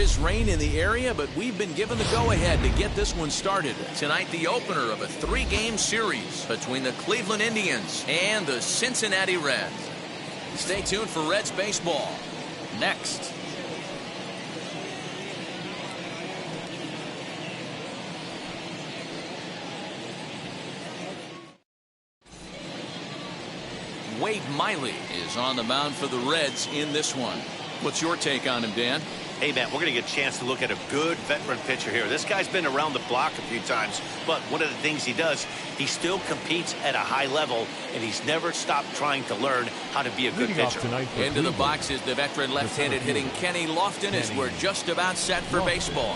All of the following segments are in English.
is rain in the area, but we've been given the go-ahead to get this one started. Tonight, the opener of a 3-game series between the Cleveland Indians and the Cincinnati Reds. Stay tuned for Reds baseball next. Wade Miley is on the mound for the Reds in this one. What's your take on him, Dan? Hey, man, we're going to get a chance to look at a good veteran pitcher here. This guy's been around the block a few times, but one of the things he does, he still competes at a high level, and he's never stopped trying to learn how to be a good pitcher. Into the box is the veteran left-handed hitting Kenny Lofton as we're just about set for baseball.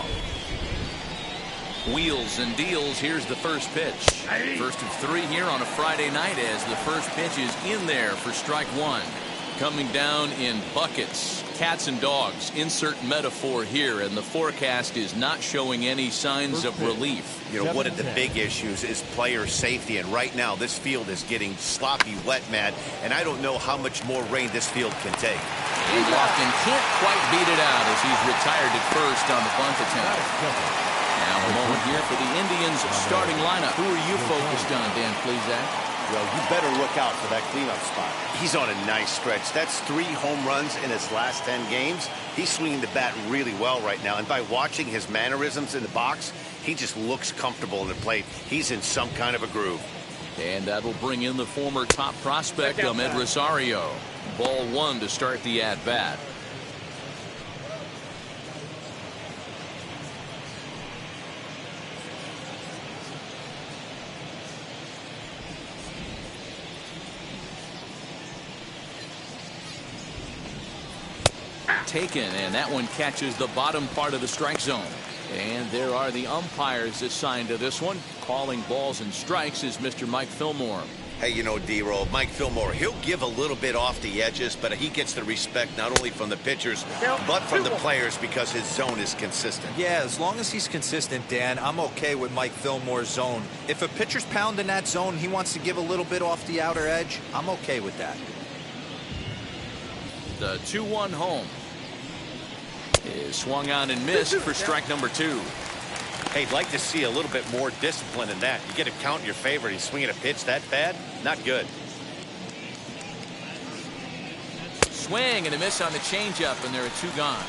Wheels and deals. Here's the first pitch. First of 3 here on a Friday night as the first pitch is in there for strike 1. Coming down in buckets. Cats and dogs. Insert metaphor here, and the forecast is not showing any signs of relief. You know, one of the big issues is player safety, and right now this field is getting sloppy wet, man, and I don't know how much more rain this field can take. And Lofton can't quite beat it out as he's retired at first on the bunt attempt. Now a moment here for the Indians starting lineup. Who are you focused on, Dan Plesac? Well, you better look out for that cleanup spot. He's on a nice stretch. That's 3 home runs in his last 10 games. He's swinging the bat really well right now. And by watching his mannerisms in the box, he just looks comfortable in the plate. He's in some kind of a groove. And that will bring in the former top prospect, Ahmed Rosario. Ball 1 to start the at-bat. Taken, and that one catches the bottom part of the strike zone. And there are the umpires assigned to this one. Calling balls and strikes is Mr. Mike Fillmore. Hey, you know, D-Roll, Mike Fillmore, he'll give a little bit off the edges, but he gets the respect not only from the pitchers, but from the players because his zone is consistent. Yeah, as long as he's consistent, Dan, I'm okay with Mike Fillmore's zone. If a pitcher's pounding that zone, he wants to give a little bit off the outer edge, I'm okay with that. The 2-1 home is swung on and missed for strike number 2. Hey, I'd like to see a little bit more discipline in that. You get a count in your favor. He's swinging a pitch that bad? Not good. Swing and a miss on the changeup, and there are 2 gone.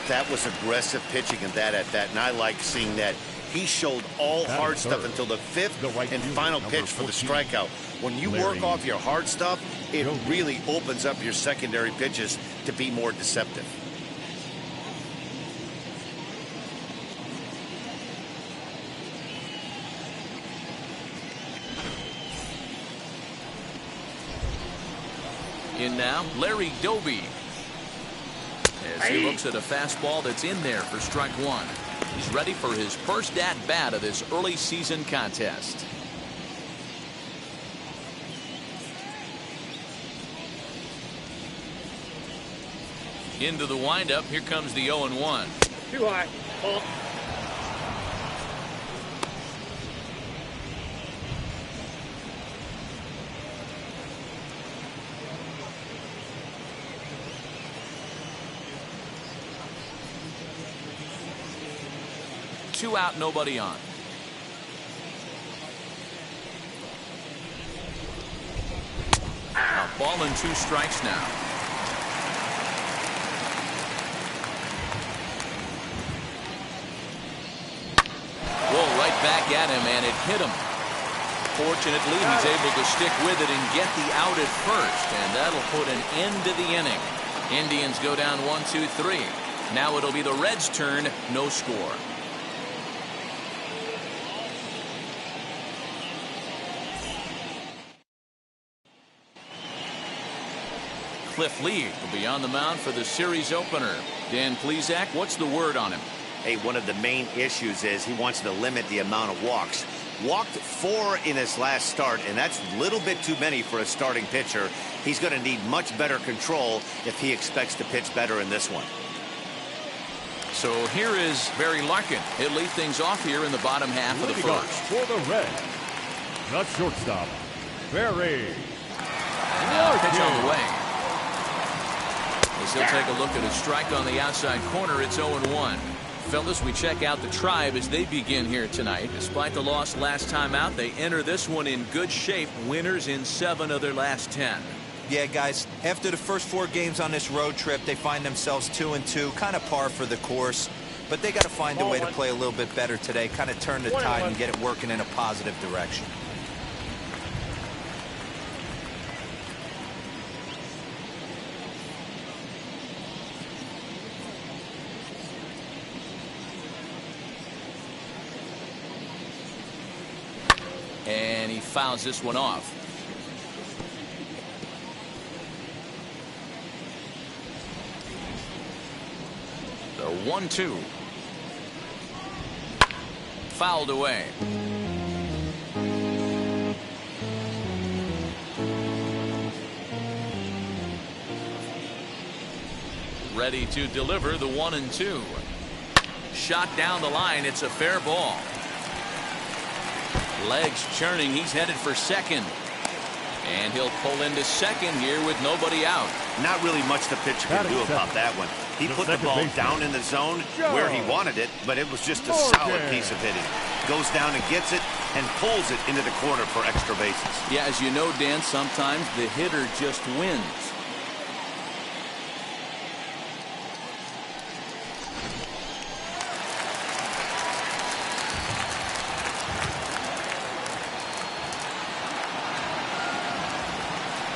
That was aggressive pitching in that at-bat, and I like seeing that. He showed all hard stuff until the 5th and final pitch for the strikeout. When you work off your hard stuff, it really opens up your secondary pitches to be more deceptive. In now, Larry Doby. As he looks at a fastball that's in there for strike 1. He's ready for his first at-bat of this early season contest. Into the windup. Here comes the 0-1. Too high. Ball. Two out, nobody on. A ball and 2 strikes now. Roll right back at him, and it hit him. Fortunately, he's able to stick with it and get the out at first, and that'll put an end to the inning. Indians go down 1-2-3. Now it'll be the Reds' turn, no score. Cliff Lee will be on the mound for the series opener. Dan Plesac, what's the word on him? Hey, one of the main issues is he wants to limit the amount of walks. Walked 4 in his last start, and that's a little bit too many for a starting pitcher. He's going to need much better control if he expects to pitch better in this one. So here is Barry Larkin. He'll lead things off here in the bottom half of the first. For the Reds, the shortstop, Barry Now pitch on the way. as he'll take a look at a strike on the outside corner. It's 0-1. Fellas, we check out the Tribe as they begin here tonight. Despite the loss last time out, they enter this one in good shape. Winners in 7 of their last 10. Yeah, guys, after the first 4 games on this road trip, they find themselves 2-2, kind of par for the course. But they got to find a way to play a little bit better today, kind of turn the tide and get it working in a positive direction. And he fouls this one off. The 1-2. Fouled away. Ready to deliver the 1-2. Shot down the line. It's a fair ball. Legs churning. He's headed for second. And he'll pull into second here with nobody out. Not really much the pitcher can do about that one. He put the ball down in the zone where he wanted it, but it was just a solid piece of hitting. Goes down and gets it and pulls it into the corner for extra bases. Yeah, as you know, Dan, sometimes the hitter just wins.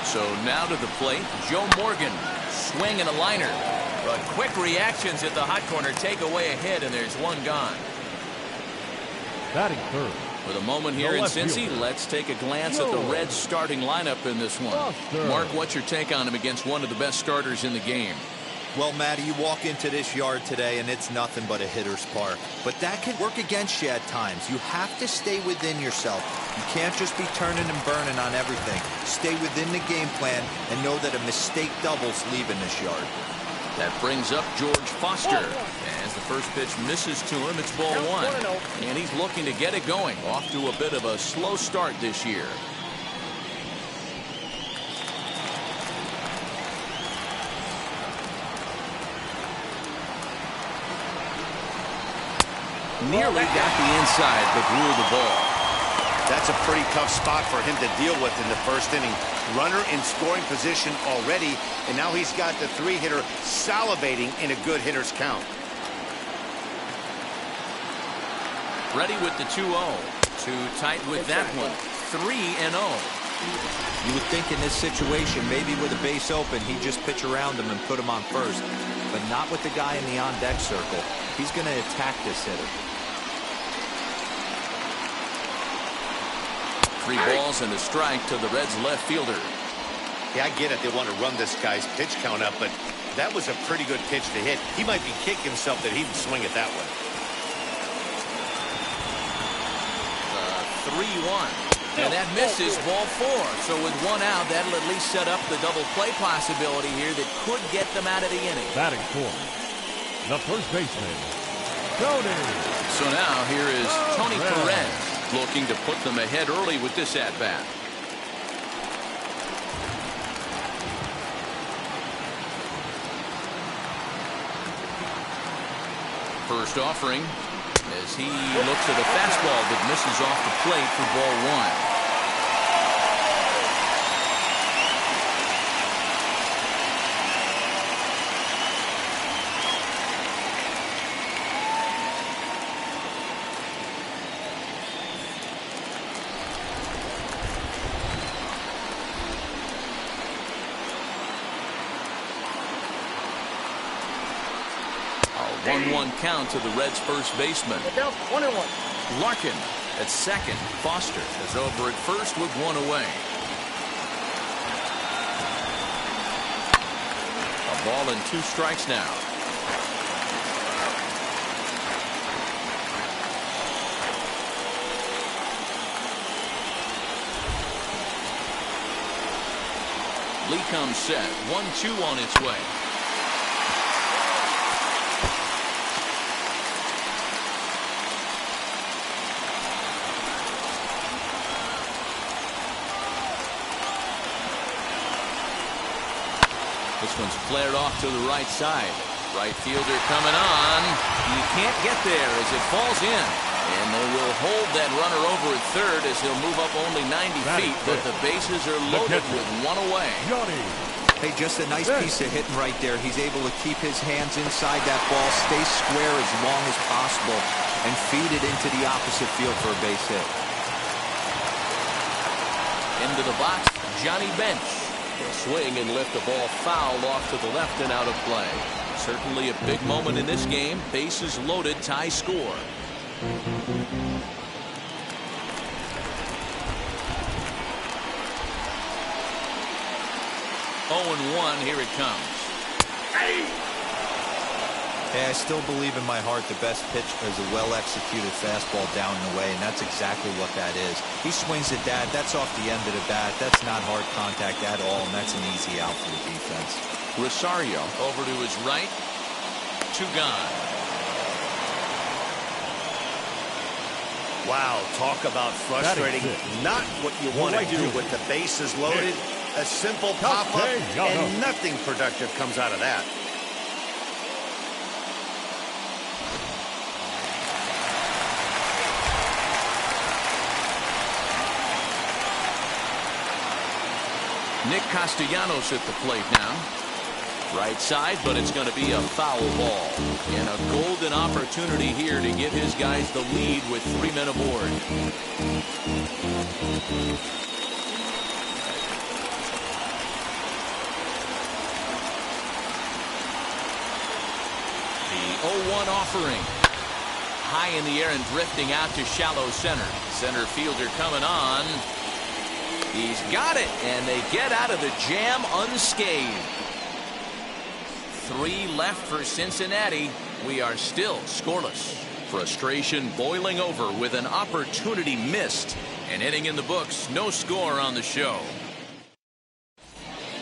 So now to the plate, Joe Morgan. Swing and a liner. But quick reactions at the hot corner take away a hit, and there's one gone. Batting third. With a moment here in Cincy, let's take a glance at the Reds starting lineup in this one. Mark, what's your take on him against one of the best starters in the game? Well, Matty, you walk into this yard today and it's nothing but a hitter's park. But that can work against you at times. You have to stay within yourself. You can't just be turning and burning on everything. Stay within the game plan and know that a mistake doubles leaving this yard. That brings up George Foster. As the first pitch misses to him, it's ball 1. And he's looking to get it going. Off to a bit of a slow start this year. Nearly got the inside, but ruled the ball. That's a pretty tough spot for him to deal with in the first inning. Runner in scoring position already, and now he's got the 3-hitter salivating in a good hitter's count. Ready with the 2-0. Too tight with that one. 3-0. You would think in this situation, maybe with a base open, he'd just pitch around him and put him on first. But not with the guy in the on-deck circle. He's going to attack this hitter. 3 balls and a strike to the Reds left fielder. Yeah, I get it. They want to run this guy's pitch count up, but that was a pretty good pitch to hit. He might be kicking himself that he didn't swing it that way. 3-1. And that misses ball 4. So with 1 out, that'll at least set up the double play possibility here that could get them out of the inning. Batting fourth, the first baseman, Tony. So now here is Tony Perez looking to put them ahead early with this at-bat. First offering as he looks at a fastball that misses off the plate for ball 1. A 1-1 count to the Reds' first baseman. Larkin at second. Foster is over at first with 1 away. A ball and 2 strikes now. Lee comes set. 1-2 on its way. This one's flared off to the right side. Right fielder coming on. He can't get there as it falls in. And they will hold that runner over at third as he'll move up only 90 feet. But the bases are loaded with one away. Hey, just a nice piece of hitting right there. He's able to keep his hands inside that ball, stay square as long as possible, and feed it into the opposite field for a base hit. Into the box, Johnny Bench. He'll swing and lift the ball foul off to the left and out of play. Certainly a big moment in this game. Bases loaded, tie score. 0-1, here it comes. Hey, I still believe in my heart the best pitch is a well-executed fastball down and away, and that's exactly what that is. He swings at that. That's off the end of the bat. That's not hard contact at all, and that's an easy out for the defense. Rosario over to his right. 2 gone. Wow, talk about frustrating. Not what you want to do with the bases loaded. A simple pop-up, and nothing productive comes out of that. Nick Castellanos at the plate now. Right side, but it's going to be a foul ball. And a golden opportunity here to give his guys the lead with 3 men aboard. The 0-1 offering. High in the air and drifting out to shallow center. Center fielder coming on. He's got it, and they get out of the jam unscathed. 3 left for Cincinnati. We are still scoreless. Frustration boiling over with an opportunity missed. An inning in the books, no score on the show.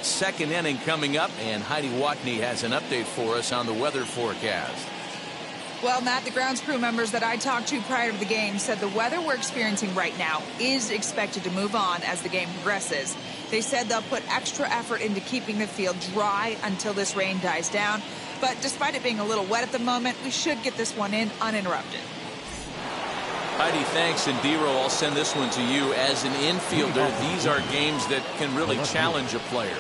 Second inning coming up, and Heidi Watney has an update for us on the weather forecast. Well, Matt, the grounds crew members that I talked to prior to the game said the weather we're experiencing right now is expected to move on as the game progresses. They said they'll put extra effort into keeping the field dry until this rain dies down. But despite it being a little wet at the moment, we should get this one in uninterrupted. Heidi, thanks. And Dero, I'll send this one to you. As an infielder, these are games that can really challenge a player.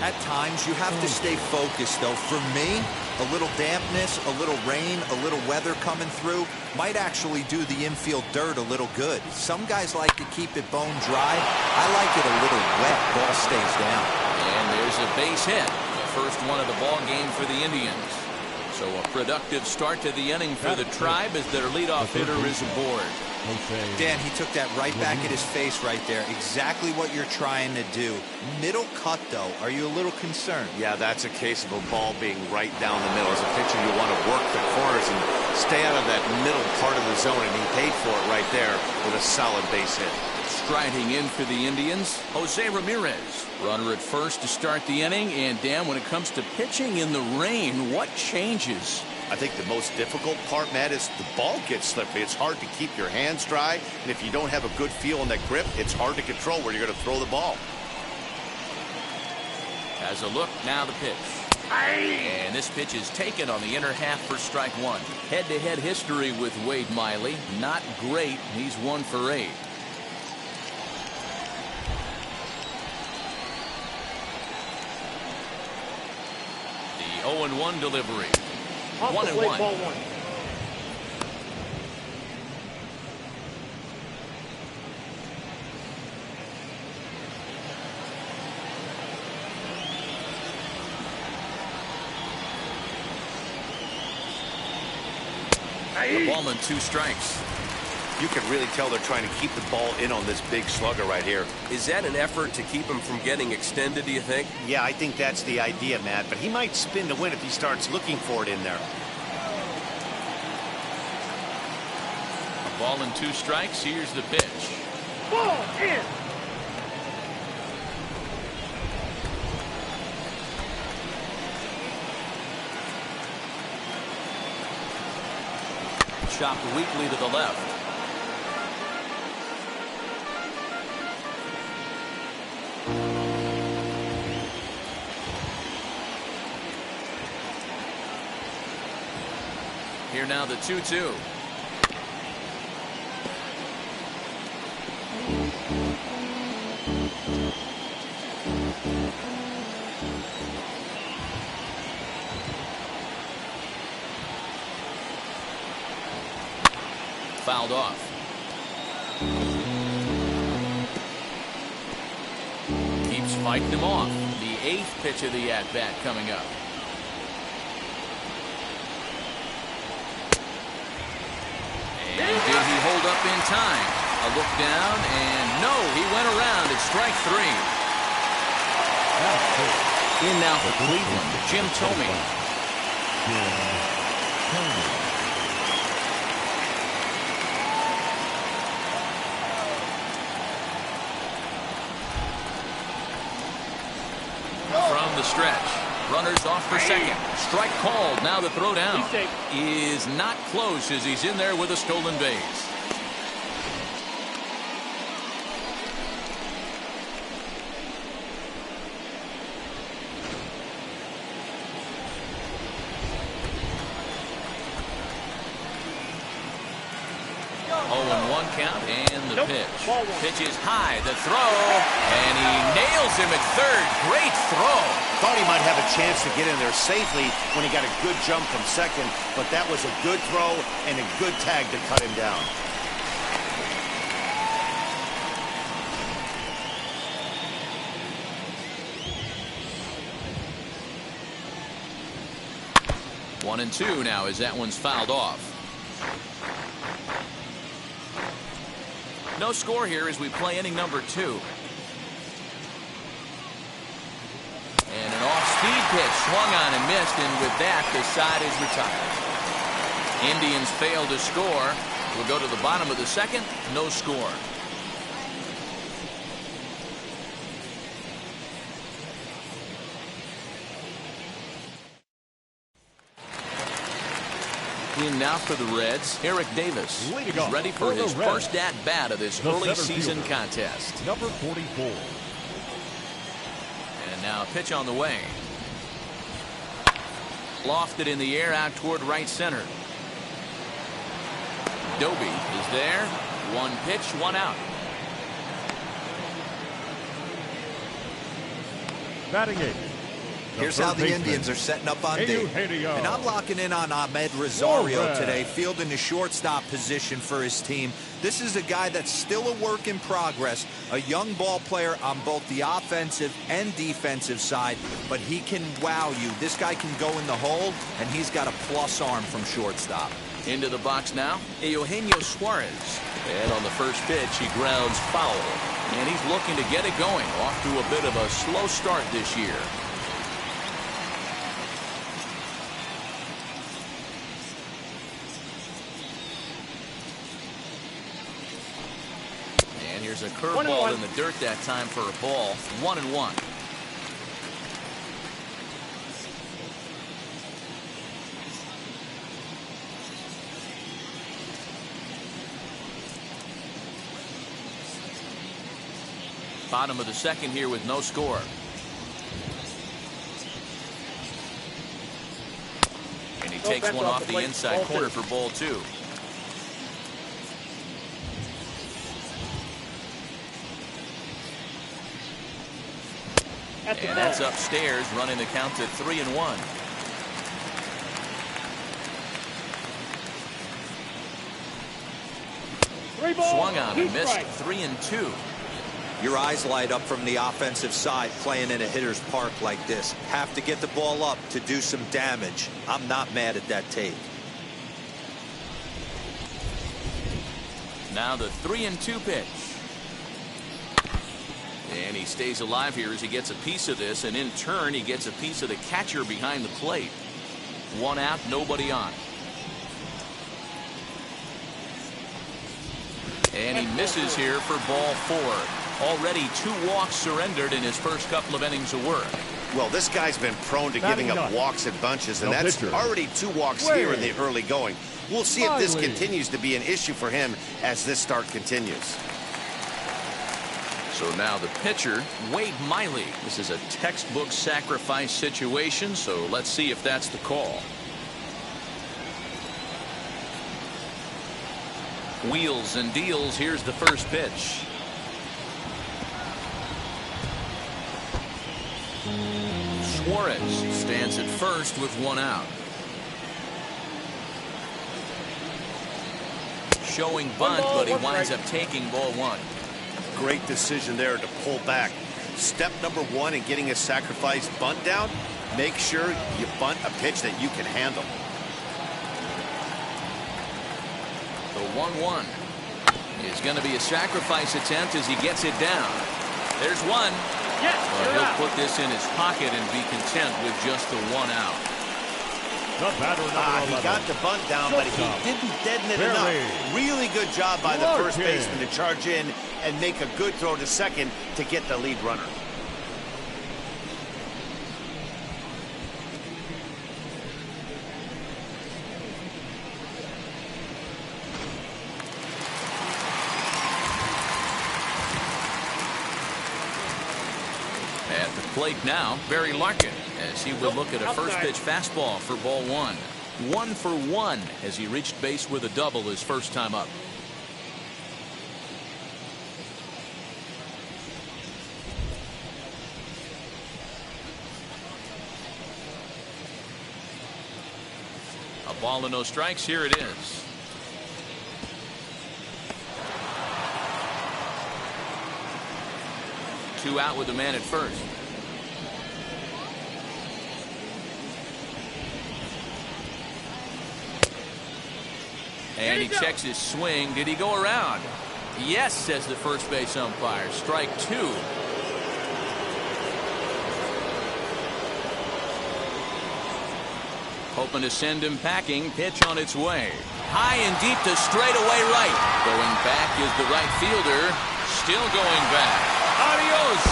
At times, you have to stay focused, though. For me, a little dampness, a little rain, a little weather coming through might actually do the infield dirt a little good. Some guys like to keep it bone dry. I like it a little wet. Ball stays down. And there's a base hit. The first one of the ball game for the Indians. So a productive start to the inning for the Tribe as their leadoff hitter is aboard. Dan, he took that right back at his face right there. Exactly what you're trying to do. Middle cut, though. Are you a little concerned? Yeah, that's a case of a ball being right down the middle. As a pitcher, you want to work the corners and stay out of that middle part of the zone, and he paid for it right there with a solid base hit. Striding in for the Indians, Jose Ramirez. Runner at first to start the inning. And Dan, when it comes to pitching in the rain, what changes? I think the most difficult part, Matt, is the ball gets slippery. It's hard to keep your hands dry, and if you don't have a good feel on that grip, it's hard to control where you're going to throw the ball. As a look, now the pitch. And this pitch is taken on the inner half for strike 1. Head-to-head history with Wade Miley. Not great. He's 1 for 8. The 0-1 delivery. 1-1. Ball 1. The ball and 2 strikes. You can really tell they're trying to keep the ball in on this big slugger right here. Is that an effort to keep him from getting extended, do you think? Yeah, I think that's the idea, Matt, but he might spin to win if he starts looking for it in there. A ball and 2 strikes. Here's the pitch. Ball in. Chopped weakly to the left. Here now the 2-2. Fouled off. Keeps fighting him off. The 8th pitch of the at-bat coming up. And did he hold up in time? A look down, and no, he went around at strike 3. In now for Cleveland, Jim Thome. From the stretch, runners off for second. Strike called. Now the throw down is not close as he's in there with a stolen base. Count and the pitch. Pitch is high. The throw, and he nails him at third. Great throw. Thought he might have a chance to get in there safely when he got a good jump from second, but that was a good throw and a good tag to cut him down. One and two now as that one's fouled off. No score here as we play inning number 2. And an off-speed pitch swung on and missed, and with that the side is retired. Indians fail to score. We'll go to the bottom of the second. No score. In now for the Reds, Eric Davis. He's ready for his first at-bat of this early season contest. Number 44. And now a pitch on the way. Lofted in the air out toward right center. Doby is there. One pitch, one out. Batting 8. Here's how the Indians are setting up on day. And I'm locking in on Ahmed Rosario today, fielding the shortstop position for his team. This is a guy that's still a work in progress, a young ball player on both the offensive and defensive side, but he can wow you. This guy can go in the hole, and he's got a plus arm from shortstop. Into the box now, Eugenio Suarez. And on the first pitch, he grounds foul. And he's looking to get it going. Off to a bit of a slow start this year. Here's a curveball in the dirt that time for a ball. 1-1. Bottom of the second here with no score. And he takes one off the inside corner for ball 2. And that's upstairs, running the count to 3-1. Swung on and missed. 3-2. Your eyes light up from the offensive side playing in a hitter's park like this. Have to get the ball up to do some damage. I'm not mad at that take. Now the 3-2 pitch. And he stays alive here as he gets a piece of this, and in turn he gets a piece of the catcher behind the plate. One out, nobody on. And he misses here for ball 4. Already 2 walks surrendered in his first couple of innings of work. Well, this guy's been prone to giving up walks and bunches, and that's already 2 walks here in the early going. We'll see if this continues to be an issue for him as this start continues. So now the pitcher, Wade Miley. This is a textbook sacrifice situation, so let's see if that's the call. Wheels and deals. Here's the first pitch. Suarez stands at first with one out. Showing bunt, but he winds up taking ball one. Great decision there to pull back. Step number one in getting a sacrifice bunt down, make sure you bunt a pitch that you can handle. The 1-1 is going to be a sacrifice attempt as he gets it down. There's one. Yes, but he'll put this in his pocket and be content with just the one out. The batter, number 11. He got the bunt down, but he didn't deaden it enough. Really good job by the first baseman to charge in and make a good throw to second to get the lead runner. At the plate now, Barry Larkin, as he will look at a first pitch fastball for ball one. 1 for 1 as he reached base with a double his first time up. A ball and no strikes. Here it is. Two out with the man at first. And he checks his swing. Did he go around? Yes, says the first base umpire. Strike two. Hoping to send him packing. Pitch on its way. High and deep to straightaway right. Going back is the right fielder. Still going back. Adios,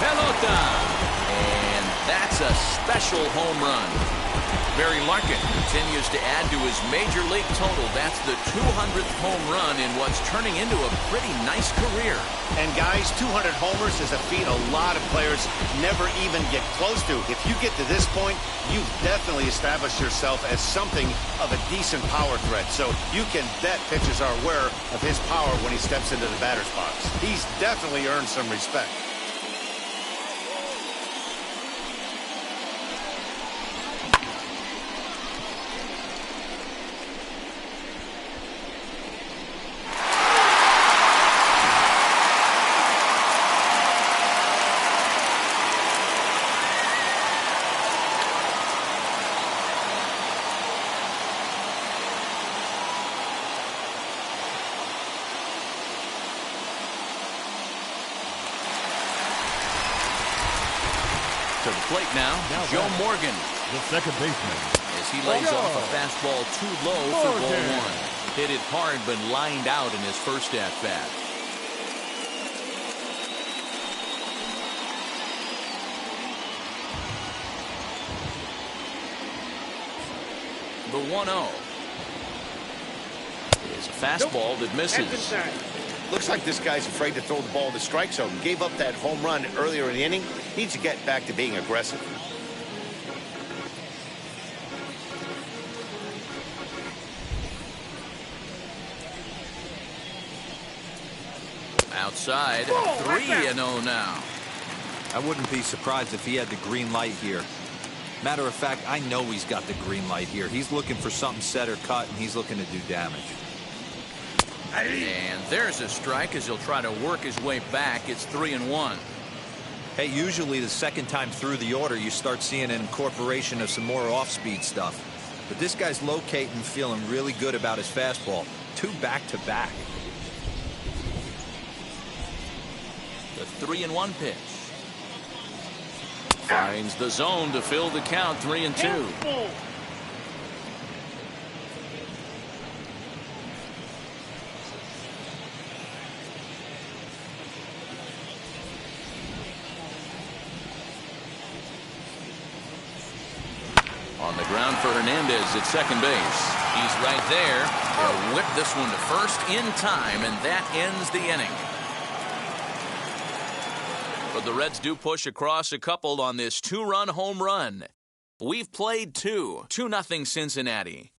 pelota. And that's a special home run. Barry Larkin continues to add to his major league total. That's the 200th home run in what's turning into a pretty nice career. And guys, 200 homers is a feat a lot of players never even get close to. If you get to this point, you've definitely established yourself as something of a decent power threat. So you can bet pitchers are aware of his power when he steps into the batter's box. He's definitely earned some respect. To the plate now Joe Morgan, the second baseman, as he lays off a fastball too low for ball one. Hit it hard but lined out in his first at bat. The 1-0 is a fastball that misses. Looks like this guy's afraid to throw the ball in the strike zone. Gave up that home run earlier in the inning. Needs to get back to being aggressive. Outside, 3-0 now. I wouldn't be surprised if he had the green light here. Matter of fact, I know he's got the green light here. He's looking for something set or cut, and he's looking to do damage. And there's a strike as he'll try to work his way back. It's 3-1. Hey, usually the second time through the order, you start seeing an incorporation of some more off-speed stuff. But this guy's locating, feeling really good about his fastball. 2 back-to-back. The 3-1 pitch. Finds the zone to fill the count. 3-2. On the ground for Hernandez at second base. He's right there. He'll whip this one to first in time, and that ends the inning. But the Reds do push across a couple on this 2-run home run. We've played 2-0 Cincinnati.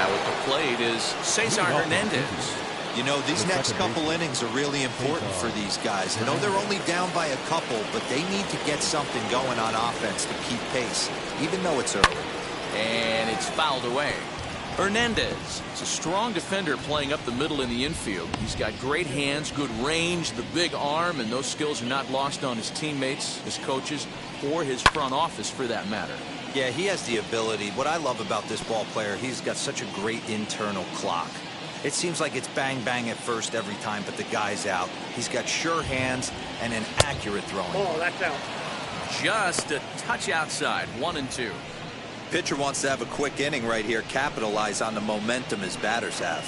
Now at the plate is Cesar Hernandez. You know, these next couple innings are really important for these guys. I know they're only down by a couple, but they need to get something going on offense to keep pace, even though it's early. And it's fouled away. Hernandez is a strong defender playing up the middle in the infield. He's got great hands, good range, the big arm, and those skills are not lost on his teammates, his coaches, or his front office for that matter. Yeah, he has the ability. What I love about this ball player, he's got such a great internal clock. It seems like it's bang bang at first every time, but the guy's out. He's got sure hands and an accurate throwing. Oh, that's out. Just a touch outside, 1-2. Pitcher wants to have a quick inning right here, capitalize on the momentum his batters have.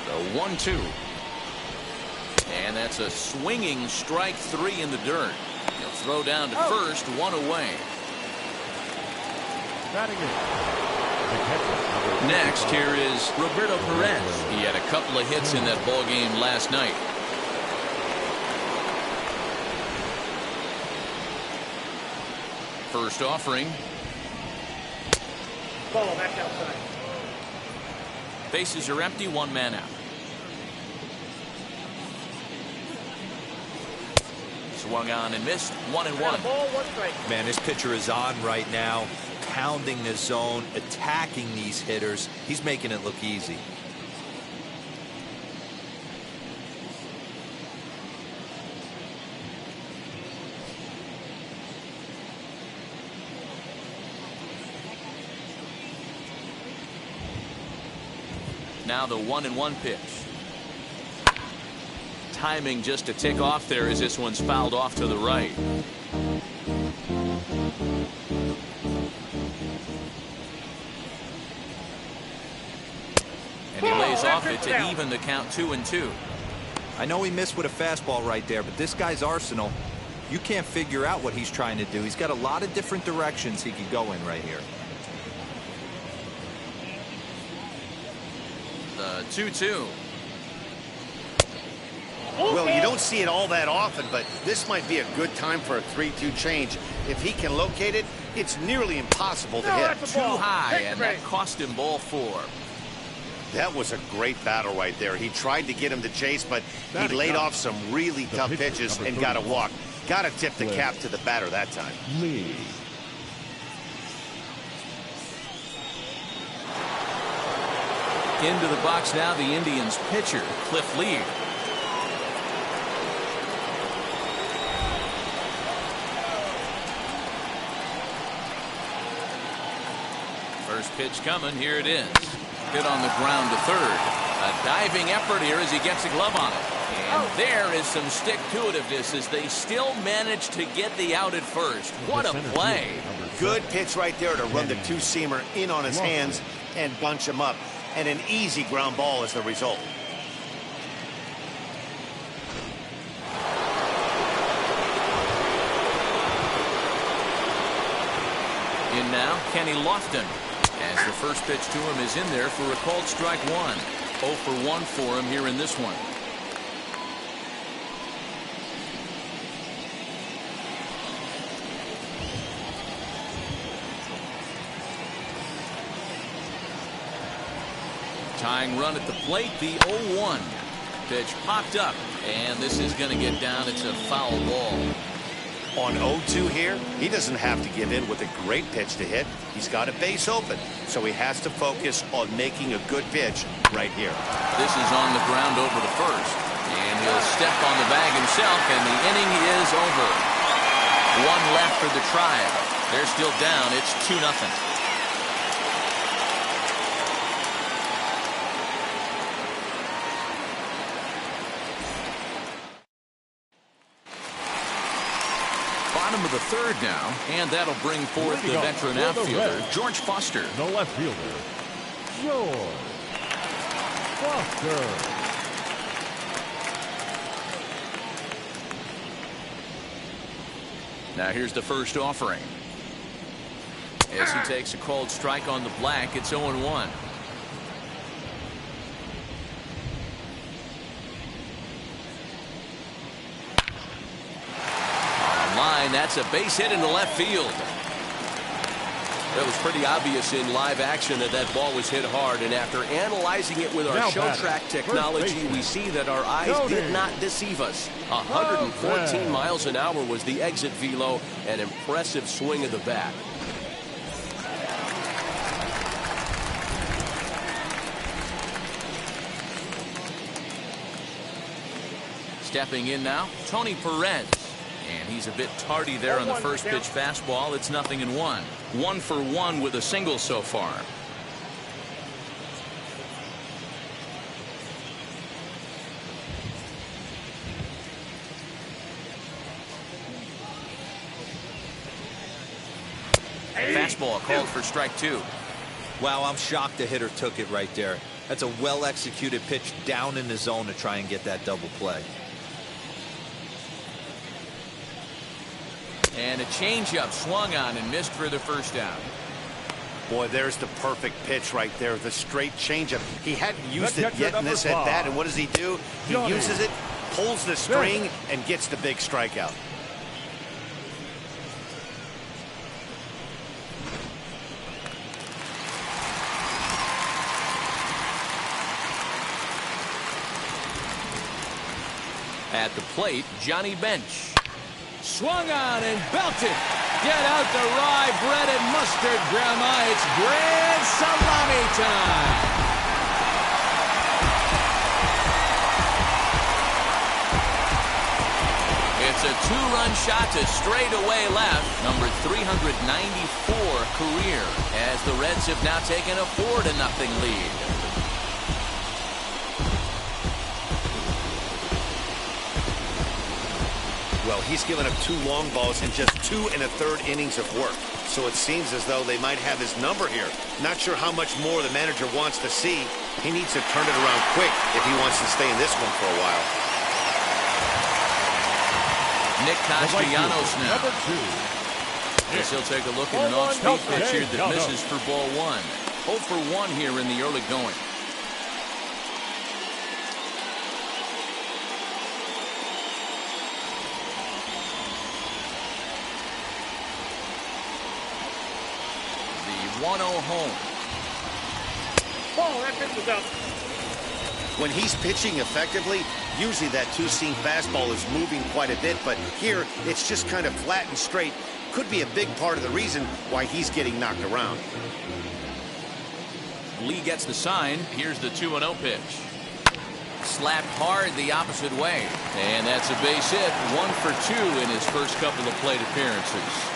The 1-2. And that's a swinging strike 3 in the dirt. He'll throw down to first, 1 away. Next, here is Roberto Perez. He had a couple of hits in that ball game last night. First offering. Ball, that's outside. Bases are empty, 1 man out. Swung on and missed, 1-1. Ball, 1 strike. Man, this pitcher is on right now, pounding the zone, attacking these hitters. He's making it look easy. Now the 1-1 pitch. Timing just to tick off there as this one's fouled off to the right. And he lays off it to even the count 2-2. I know he missed with a fastball right there, but this guy's arsenal, you can't figure out what he's trying to do. He's got a lot of different directions he could go in right here. The 2-2. Well, you don't see it all that often, but this might be a good time for a 3-2 change. If he can locate it, it's nearly impossible to hit. Too high, and that cost him ball 4. That was a great battle right there. He tried to get him to chase, but he laid off some really tough pitches and got a walk. Got to tip the cap to the batter that time. Into the box now, the Indians pitcher, Cliff Lee. First pitch coming, here it is. Hit on the ground to third. A diving effort here as he gets a glove on it. And there is some stick-to-itiveness as they still manage to get the out at first. What a play. Good pitch right there to run the two-seamer in on his hands and bunch him up. And an easy ground ball is the result. In now, Kenny Lofton. As the first pitch to him is in there for a called strike 1. 0 for 1 for him here in this one. Tying run at the plate, the 0-1. Pitch popped up, and this is going to get down. It's a foul ball. On 0-2 here, he doesn't have to give in with a great pitch to hit. He's got a base open, so he has to focus on making a good pitch right here. This is on the ground over to first, and he'll step on the bag himself, and the inning is over. 1 left for the Tribe. They're still down. It's 2-0. Bottom of the third now, and that'll bring forth the veteran outfielder, George Foster. The left fielder, George Foster. Now here's the first offering. As he takes a called strike on the black, it's 0-1. line. That's a base hit into left field. It was pretty obvious in live action that that ball was hit hard, and after analyzing it with our show track technology, we see that our eyes did not deceive us. 114 miles an hour was the exit velo, an impressive swing of the bat. Stepping in now, Tony Perez. And he's a bit tardy there on the first pitch fastball. It's 0-1. 1 for 1 with a single so far. Fastball called for strike 2. Wow, I'm shocked the hitter took it right there. That's a well-executed pitch down in the zone to try and get that double play. And a changeup swung on and missed for the first down. Boy, there's the perfect pitch right there. The straight changeup. He hadn't used it yet in this at bat, and what does he do? He uses it, pulls the string, and gets the big strikeout. At the plate, Johnny Bench. Swung on and belted. Get out the rye bread and mustard, Grandma. It's grand salami time. It's a 2-run shot to straightaway left, number 394 career, as the Reds have now taken a 4-0 lead. Well, he's given up 2 long balls in just 2 1/3 innings of work. So it seems as though they might have his number here. Not sure how much more the manager wants to see. He needs to turn it around quick if he wants to stay in this one for a while. Nick Castellanos now. Guess he'll take a look at an off-speed pitch here that misses for ball 1. 0 for 1 here in the early going. The 1-0 home. Oh, that pitch was out. When he's pitching effectively, usually that 2-seam fastball is moving quite a bit, but here it's just kind of flat and straight. Could be a big part of the reason why he's getting knocked around. Lee gets the sign. Here's the 2-0 pitch. Slapped hard the opposite way. And that's a base hit. 1 for 2 in his first couple of plate appearances.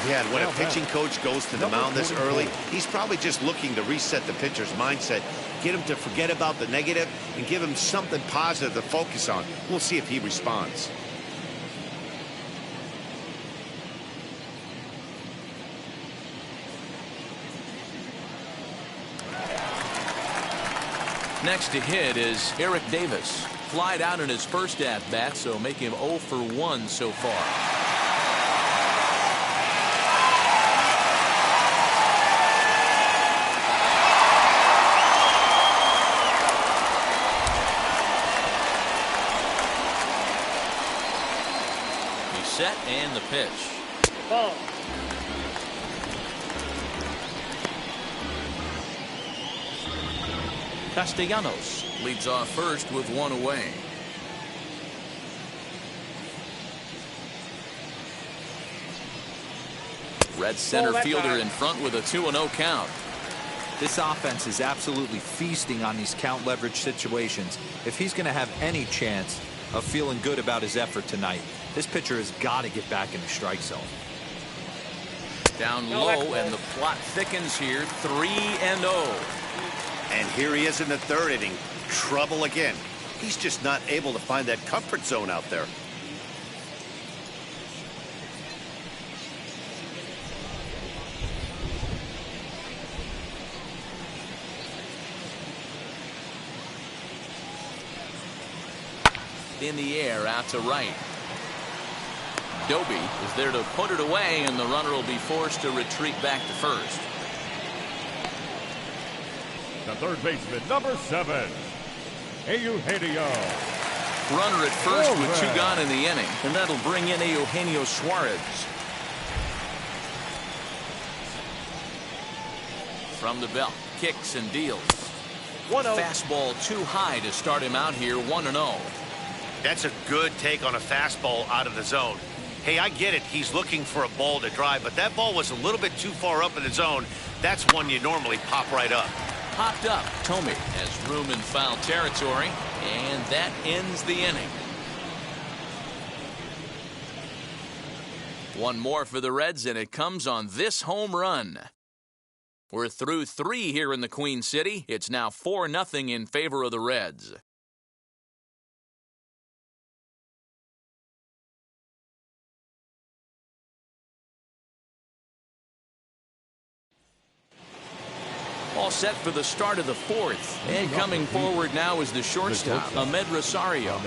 Yeah, and when a pitching coach goes to the mound this early, he's probably just looking to reset the pitcher's mindset, get him to forget about the negative, and give him something positive to focus on. We'll see if he responds. Next to hit is Eric Davis. Flied out in his first at-bat, so make him 0 for 1 so far. Set and the pitch. Ball. Castellanos leads off first with 1 away. Red center fielder in front with a 2-0 count. This offense is absolutely feasting on these count leverage situations. If he's going to have any chance of feeling good about his effort tonight, this pitcher has got to get back in the strike zone. Down low, and the plot thickens here. 3-0. And here he is in the 3rd inning. Trouble again. He's just not able to find that comfort zone out there. In the air, out to right. Doby is there to put it away, and the runner will be forced to retreat back to first. The third baseman, number 7, Eugenio Runner at first with 2 gone in the inning, and that'll bring in Eugenio Suarez. From the belt, kicks and deals. 1-0. Fastball too high to start him out here, 1-0. That's a good take on a fastball out of the zone. Hey, I get it. He's looking for a ball to drive, but that ball was a little bit too far up in the zone. That's one you normally pop right up. Popped up. Tommy has room in foul territory, and that ends the inning. One more for the Reds, and it comes on this home run. We're through 3 here in the Queen City. It's now 4-0 in favor of the Reds. All set for the start of the 4th. And coming forward now is the shortstop, Ahmed Rosario.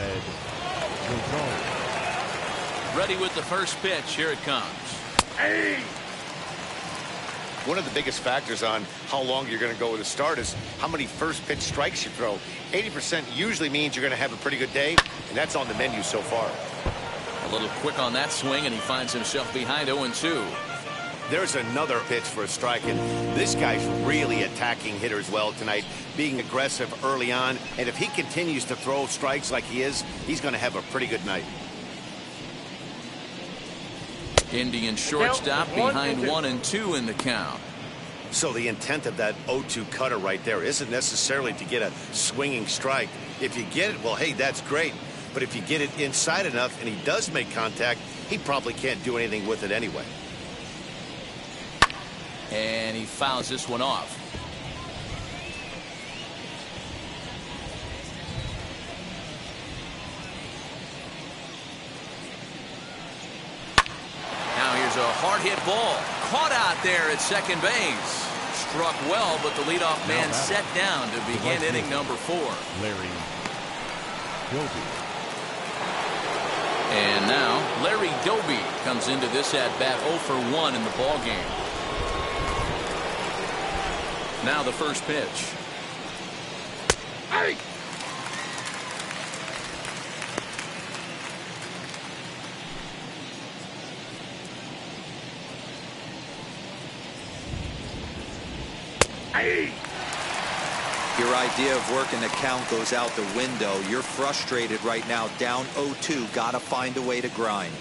Ready with the first pitch. Here it comes. Hey! One of the biggest factors on how long you're going to go with a start is how many first pitch strikes you throw. 80% usually means you're going to have a pretty good day, and that's on the menu so far. A little quick on that swing, and he finds himself behind 0-2. There's another pitch for a strike, and this guy's really attacking hitters well tonight, being aggressive early on, and if he continues to throw strikes like he is, he's going to have a pretty good night. Indian shortstop behind 1-2 in the count. So the intent of that 0-2 cutter right there isn't necessarily to get a swinging strike. If you get it, well, hey, that's great. But if you get it inside enough and he does make contact, he probably can't do anything with it anyway. And he fouls this one off. Now here's a hard hit ball. Caught out there at second base. Struck well, but the leadoff man set down to begin inning number 4. Larry Doby. And now Larry Doby comes into this at bat 0 for 1 in the ball game. Now the first pitch. Hey! Hey! Your idea of working the count goes out the window. You're frustrated right now, down 0-2. Got to find a way to grind.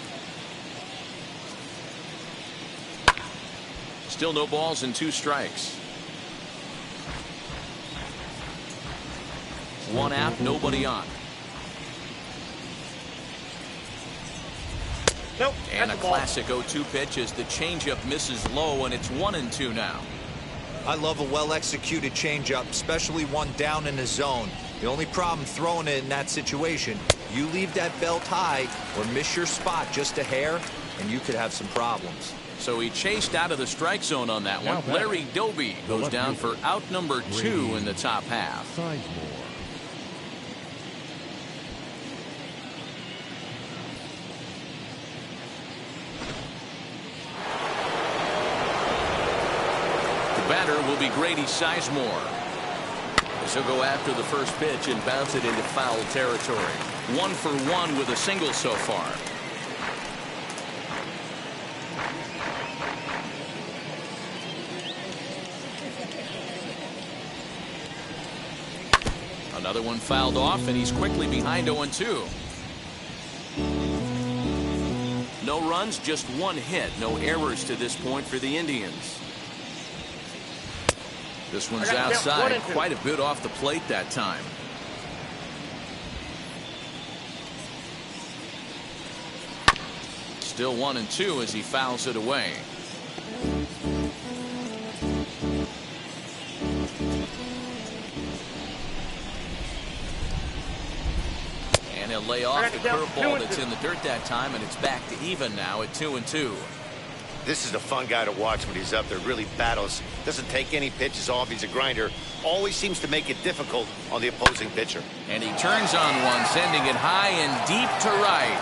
Still no balls and 2 strikes. 1 out, nobody on. Nope. And a classic 0-2 pitch as the changeup misses low, and it's 1-2 now. I love a well-executed changeup, especially one down in the zone. The only problem throwing it in that situation, you leave that belt high or miss your spot just a hair, and you could have some problems. So he chased out of the strike zone on that one. Larry Doby goes down for out number 2 in the top half. Batter will be Grady Sizemore. He'll go after the first pitch and bounce it into foul territory. 1 for 1 with a single so far. Another one fouled off, and he's quickly behind 0-2. No runs, just 1 hit. No errors to this point for the Indians. This one's outside, quite a bit off the plate that time. Still 1-2 as he fouls it away. And he'll lay off the curveball that's in the dirt that time, and it's back to even now at 2-2. This is a fun guy to watch when he's up there. Really battles. Doesn't take any pitches off. He's a grinder. Always seems to make it difficult on the opposing pitcher. And he turns on one, sending it high and deep to right.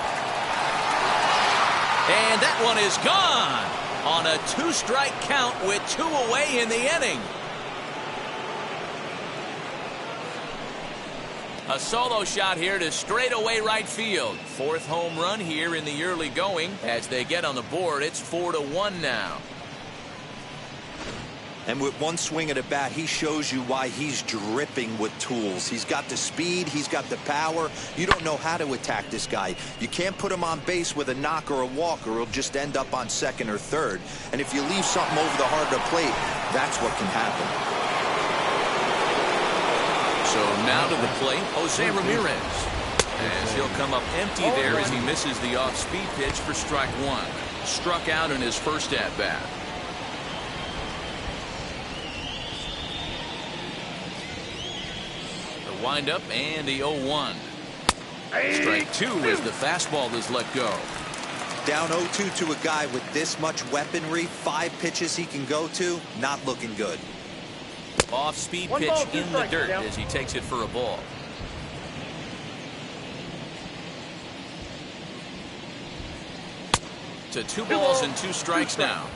And that one is gone on a 2-strike count with 2 away in the inning. A solo shot here to straightaway right field. 4th home run here in the early going. As they get on the board, it's 4-1 now. And with one swing at a bat, he shows you why he's dripping with tools. He's got the speed, he's got the power. You don't know how to attack this guy. You can't put him on base with a knock or a walk, or he'll just end up on second or third. And if you leave something over the heart of the plate, that's what can happen. So now to the plate, Jose Ramirez. As he'll come up empty there as he misses the off-speed pitch for strike 1. Struck out in his first at-bat. Windup and the 0-1. Strike 2 as the fastball is let go. Down 0-2 to a guy with this much weaponry, 5 pitches he can go to, not looking good. Off-speed pitch in the dirt as he takes it for a ball. To 2 balls and 2 strikes now.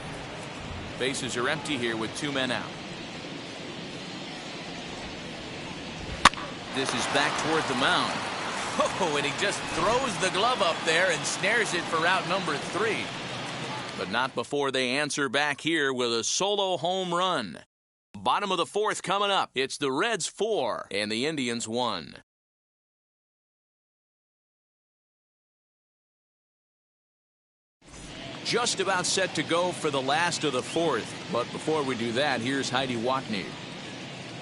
Bases are empty here with 2 men out. This is back toward the mound. Oh, and he just throws the glove up there and snares it for out number 3. But not before they answer back here with a solo home run. Bottom of the 4th coming up. It's the Reds 4 and the Indians 1. Just about set to go for the last of the 4th. But before we do that, here's Heidi Watney.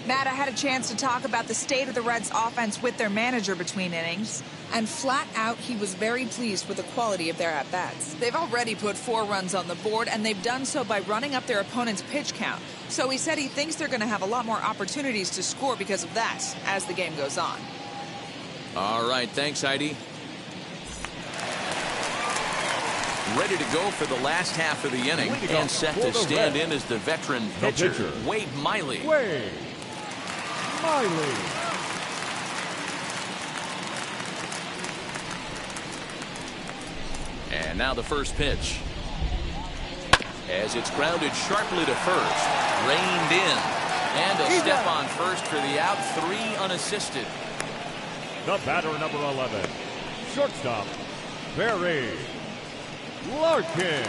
Matt, I had a chance to talk about the state of the Reds offense with their manager between innings, and flat out he was very pleased with the quality of their at-bats. They've already put 4 runs on the board, and they've done so by running up their opponent's pitch count. So he said he thinks they're going to have a lot more opportunities to score because of that as the game goes on. All right, thanks, Heidi. Ready to go for the last half of the inning and set to stand in as the veteran pitcher, Wade Miley. And now the first pitch. As it's grounded sharply to first. Reined in. And a step on first for the out. 3 unassisted. The batter, number 11. Shortstop, Barry Larkin.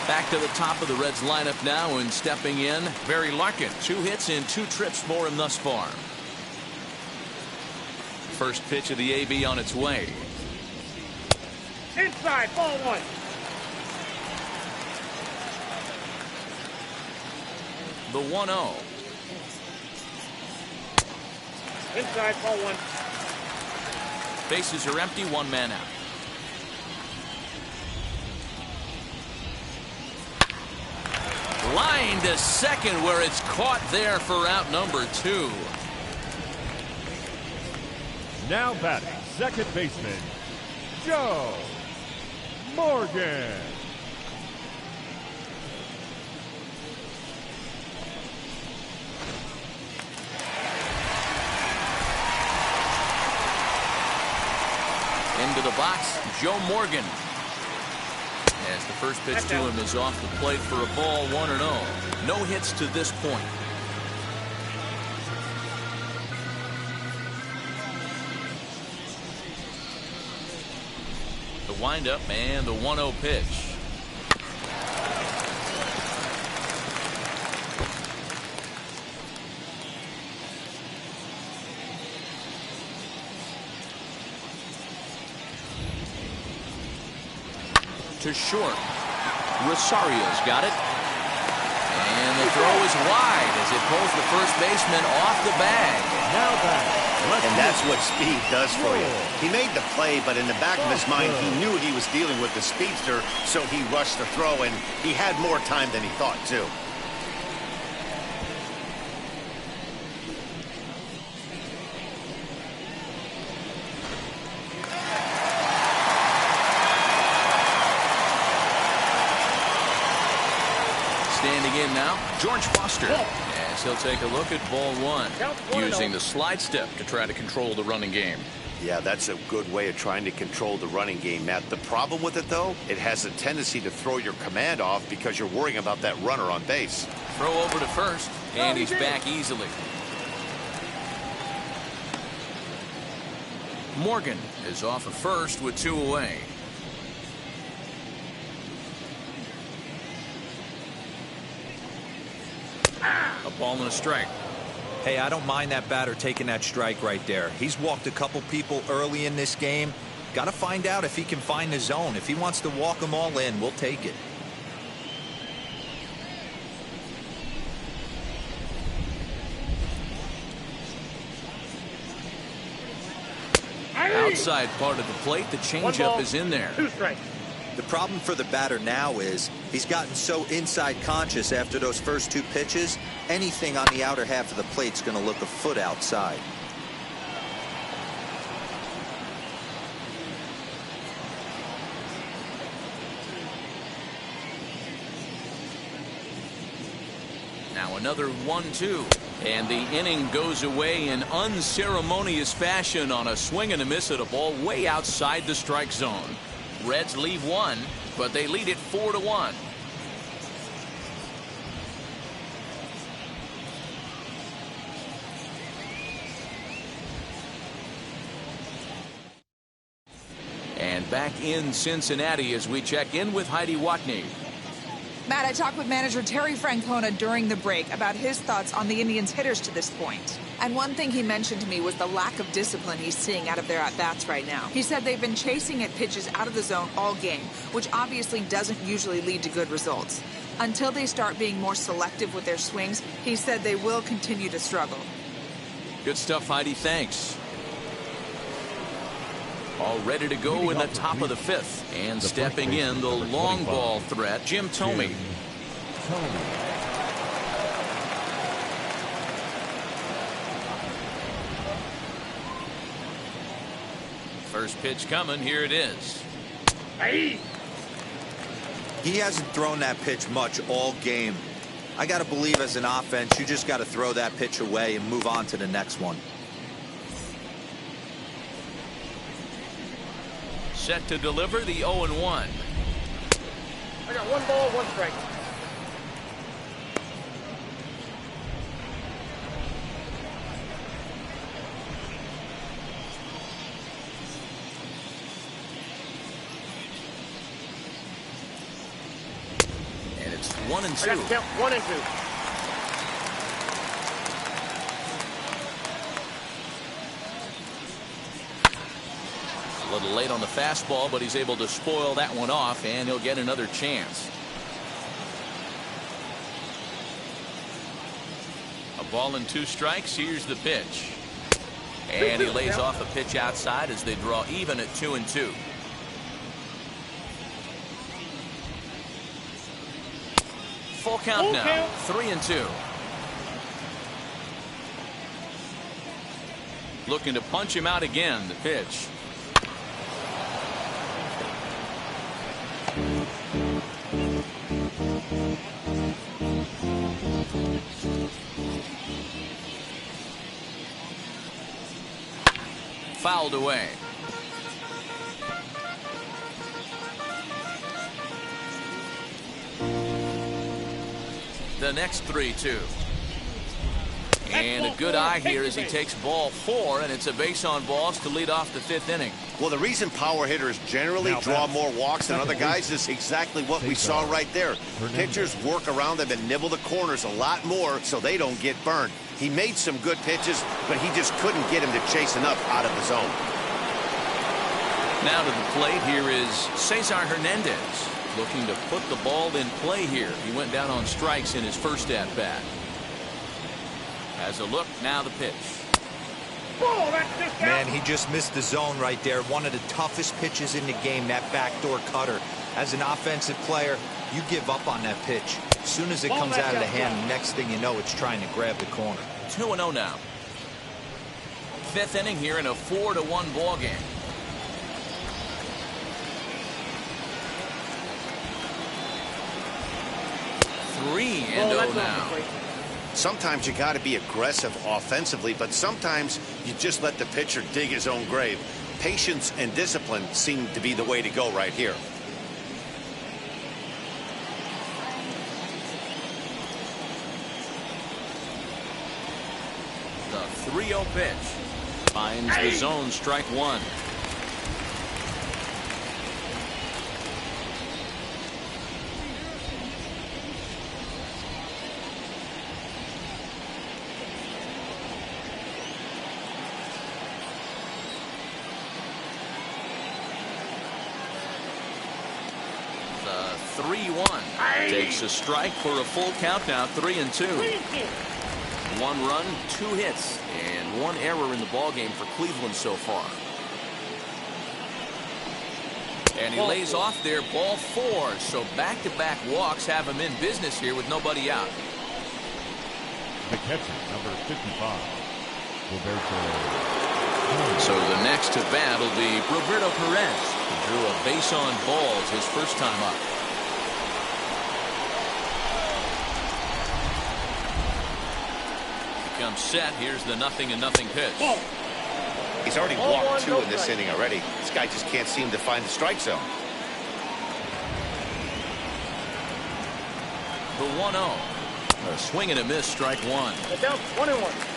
Back to the top of the Reds lineup now, and stepping in, Barry Larkin. 2 hits and 2 trips for him thus far. First pitch of the AB on its way. Inside, ball 1. The 1-0. Inside, ball 1. Bases are empty, 1 man out. Line to second, where it's caught there for out number 2. Now batting, second baseman, Joe Morgan. Into the box, Joe Morgan. As the first pitch to him is off the plate for a ball, 1-0. No hits to this point. The windup and the 1-0 pitch. To short. Rosario's got it. And the throw is wide as it pulls the first baseman off the bag. Now back. And that's what speed does for you. He made the play, but in the back of his mind, he knew he was dealing with the speedster, so he rushed the throw, and he had more time than he thought, too. Standing in now, George Foster, as he'll take a look at ball 1, using the slide step to try to control the running game. Yeah, that's a good way of trying to control the running game, Matt. The problem with it, though, it has a tendency to throw your command off because you're worrying about that runner on base. Throw over to first, and he's back easily. Morgan is off of first with 2 away. A ball and a strike. Hey, I don't mind that batter taking that strike right there. He's walked a couple people early in this game. Got to find out if he can find the zone. If he wants to walk them all in, we'll take it. Outside part of the plate, the changeup is in there. 2 strikes. The problem for the batter now is he's gotten so inside conscious after those first 2 pitches. Anything on the outer half of the plate's going to look a foot outside. Now another 1-2. And the inning goes away in unceremonious fashion on a swing and a miss at a ball way outside the strike zone. Reds leave 1, but they lead it 4-1. And back in Cincinnati as we check in with Heidi Watney. Matt, I talked with manager Terry Francona during the break about his thoughts on the Indians' hitters to this point. And one thing he mentioned to me was the lack of discipline he's seeing out of their at-bats right now. He said they've been chasing at pitches out of the zone all game, which obviously doesn't usually lead to good results. Until they start being more selective with their swings, he said they will continue to struggle. Good stuff, Heidi. Thanks. All ready to go in the top of the 5th. And stepping in, the long ball threat, Jim Thome. First pitch coming. Here it is. Hey. He hasn't thrown that pitch much all game. I got to believe as an offense, you just got to throw that pitch away and move on to the next one. Set to deliver the 0-1. I got 1 ball, 1 strike. And it's 1-2. I got to count 1 and 2. A little late on the fastball, but he's able to spoil that one off, and he'll get another chance. A ball and 2 strikes. Here's the pitch. And he lays off a pitch outside as they draw even at 2-2. Full count now. 3-2. Looking to punch him out again. The pitch. Fouled away. The next 3-2. And a good eye here as he takes ball 4, and it's a base on balls to lead off the 5th inning. Well, the reason power hitters generally draw more walks than other guys is exactly what we saw right there. Pitchers work around them and nibble the corners a lot more so they don't get burned. He made some good pitches, but he just couldn't get him to chase enough out of the zone. Now to the plate, here is Cesar Hernandez, looking to put the ball in play here. He went down on strikes in his first at-bat. As a look, now the pitch. Man, he just missed the zone right there. One of the toughest pitches in the game, that backdoor cutter. As an offensive player, you give up on that pitch. As soon as it comes out of the hand, the next thing you know, it's trying to grab the corner. 2-0 now. 5th inning here in a 4-1 ball game. Three and 0 now. Sometimes you got to be aggressive offensively, but sometimes you just let the pitcher dig his own grave. Patience and discipline seem to be the way to go right here. The 3-0 pitch. Finds the zone, strike one. The 3-1 takes a strike for a full count now. 3-2. 1 run, 2 hits, and 1 error in the ballgame for Cleveland so far. And he lays off there, ball 4. So back-to-back walks have him in business here with nobody out. The catcher, number 55, Roberto. So the next to bat will be Roberto Perez, who drew a base on balls his first time up. Comes set. Here's the 0-0 pitch. He's already walked 2 in this inning already. This guy just can't seem to find the strike zone. The 1-0. A swing and a miss, strike 1. Down 1-1.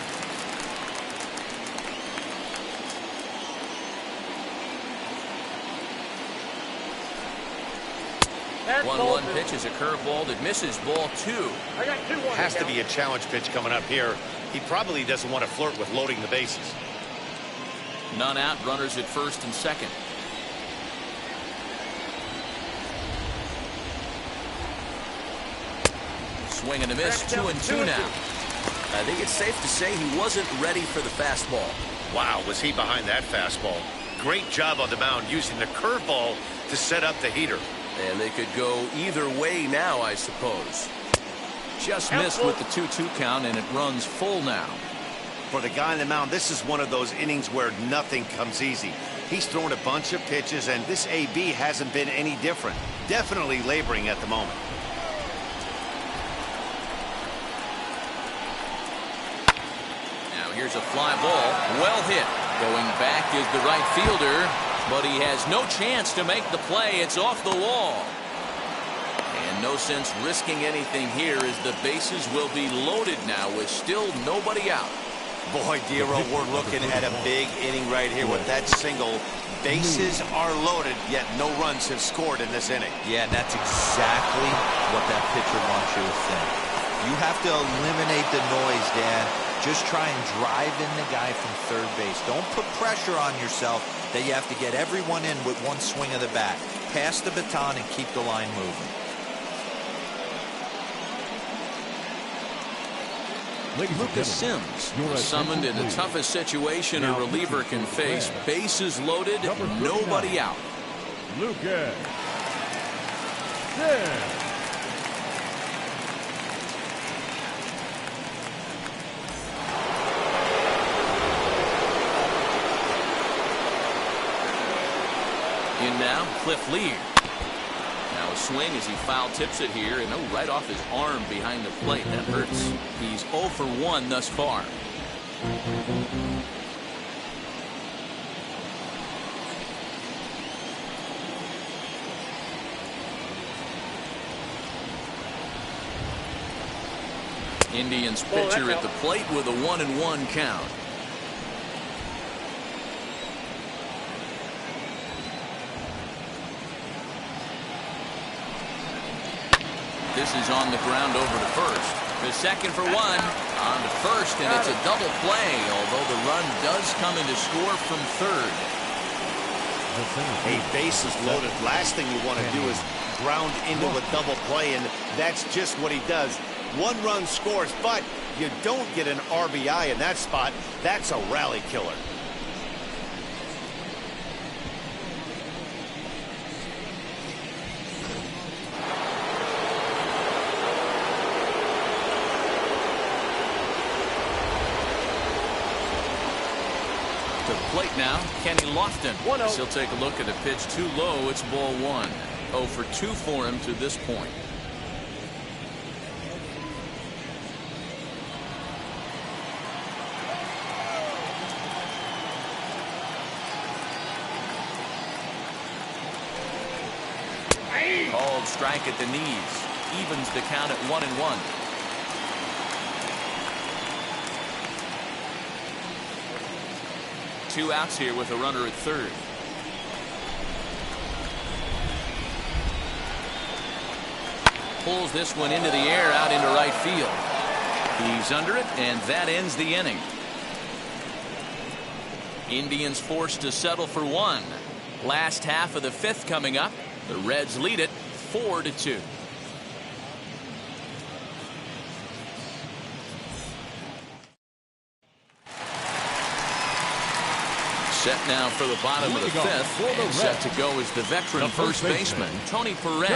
1-1 pitch is a curveball that misses, ball 2. I got 2-1. Has to be a challenge pitch coming up here. He probably doesn't want to flirt with loading the bases. None out, runners at first and second. Swing and a miss, 2-2 now. I think it's safe to say he wasn't ready for the fastball. Wow, was he behind that fastball. Great job on the mound using the curveball to set up the heater. And they could go either way now, I suppose. Just missed with the 2-2 count, and it runs full now. For the guy on the mound, this is one of those innings where nothing comes easy. He's thrown a bunch of pitches, and this AB hasn't been any different. Definitely laboring at the moment. Now here's a fly ball, well hit. Going back is the right fielder, but he has no chance to make the play. It's off the wall. And no sense risking anything here as the bases will be loaded now with still nobody out. Boy, Dero, we're looking at a big inning right here with that single. Bases are loaded, yet no runs have scored in this inning. Yeah, and that's exactly what that pitcher wants you to think. You have to eliminate the noise, Dan. Just try and drive in the guy from third base. Don't put pressure on yourself that you have to get everyone in with one swing of the bat. Pass the baton and keep the line moving. Lucas Sims was summoned in the toughest situation a reliever can face. Bases loaded, nobody out. Lucas Sims. In now, Cliff Lee. Now a swing as he foul tips it here, and right off his arm behind the plate. That hurts. He's 0 for 1 thus far. Indians pitcher at the plate with a 1-1 count. This is on the ground over to first. The second for 1. On to first, and it's a double play, although the run does come in to score from third. Hey, bases loaded. Last thing you want to do is ground into a double play, and that's just what he does. 1 run scores, but you don't get an RBI in that spot. That's a rally killer. To the plate now, Kenny Lofton. He'll take a look at a pitch too low. It's ball 1. 0 for 2 for him to this point. Called strike at the knees. Evens the count at 1-1. 2 outs here with a runner at third. Pulls this one into the air out into right field. He's under it, and that ends the inning. Indians forced to settle for 1. Last half of the 5th coming up. The Reds lead it 4-2. Set now for the bottom of the 5th, and set to go is the veteran first baseman, Tony Perez.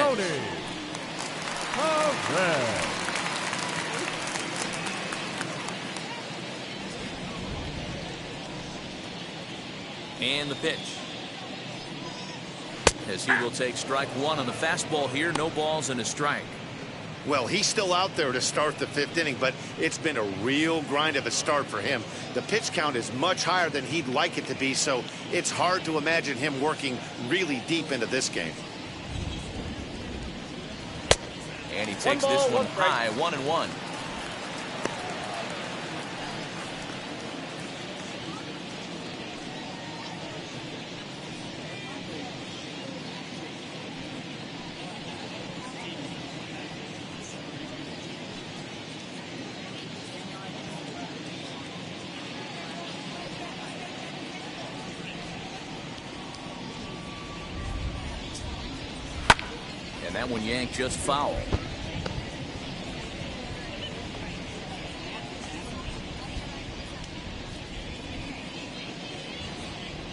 And the pitch. As he will take strike 1 on the fastball here. No balls and a strike. Well, he's still out there to start the 5th inning, but it's been a real grind of a start for him. The pitch count is much higher than he'd like it to be, so it's hard to imagine him working really deep into this game. And he takes this one high, 1-1. And that one yanked just foul.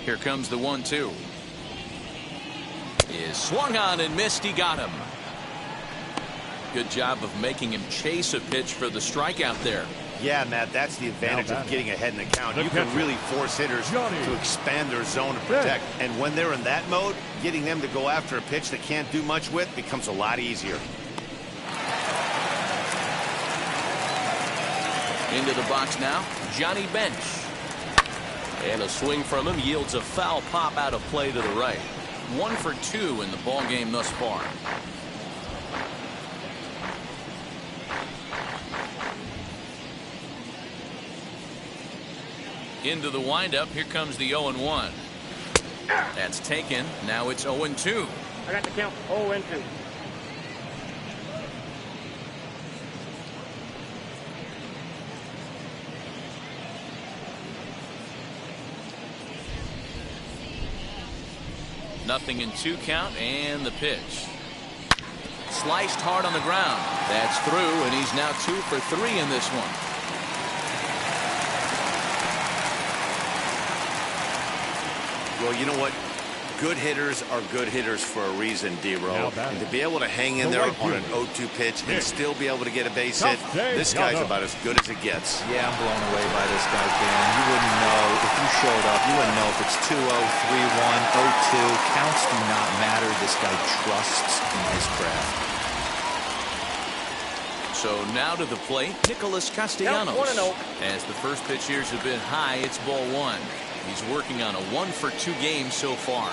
Here comes the 1-2. Is swung on and missed. He got him. Good job of making him chase a pitch for the strikeout there. Yeah, Matt, that's the advantage of getting ahead in the count. You can really force hitters to expand their zone and protect. And when they're in that mode, getting them to go after a pitch they can't do much with becomes a lot easier. Into the box now, Johnny Bench. And a swing from him yields a foul pop out of play to the right. 1 for 2 in the ball game thus far. Into the windup. Here comes the 0-1. That's taken. Now it's 0-2. I got the count. 0-2. Nothing in 2 count, and the pitch. Sliced hard on the ground. That's through, and he's now 2 for 3 in this one. Well, you know what? Good hitters are good hitters for a reason, D-Row. And to be able to hang in there on an 0-2 pitch and still be able to get a base hit, this guy's about as good as it gets. Yeah, I'm blown away by this guy, Dan. You wouldn't know if you showed up. You wouldn't know if it's 2-0, 3-1, 0-2. Counts do not matter. This guy trusts in his craft. So now to the plate, Nicholas Castellanos. 1-0. As the first pitch here's a bit high, it's ball 1. He's working on a 1 for 2 game so far.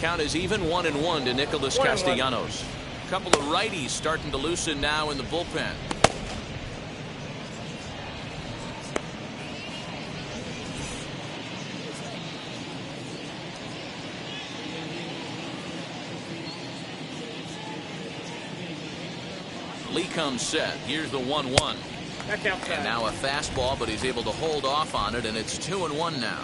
Count is even 1-1 to Nicholas Castellanos. A couple of righties starting to loosen now in the bullpen. Lee comes set. Here's the 1-1. That's outside. And now a fastball, but he's able to hold off on it, and it's 2-1 now.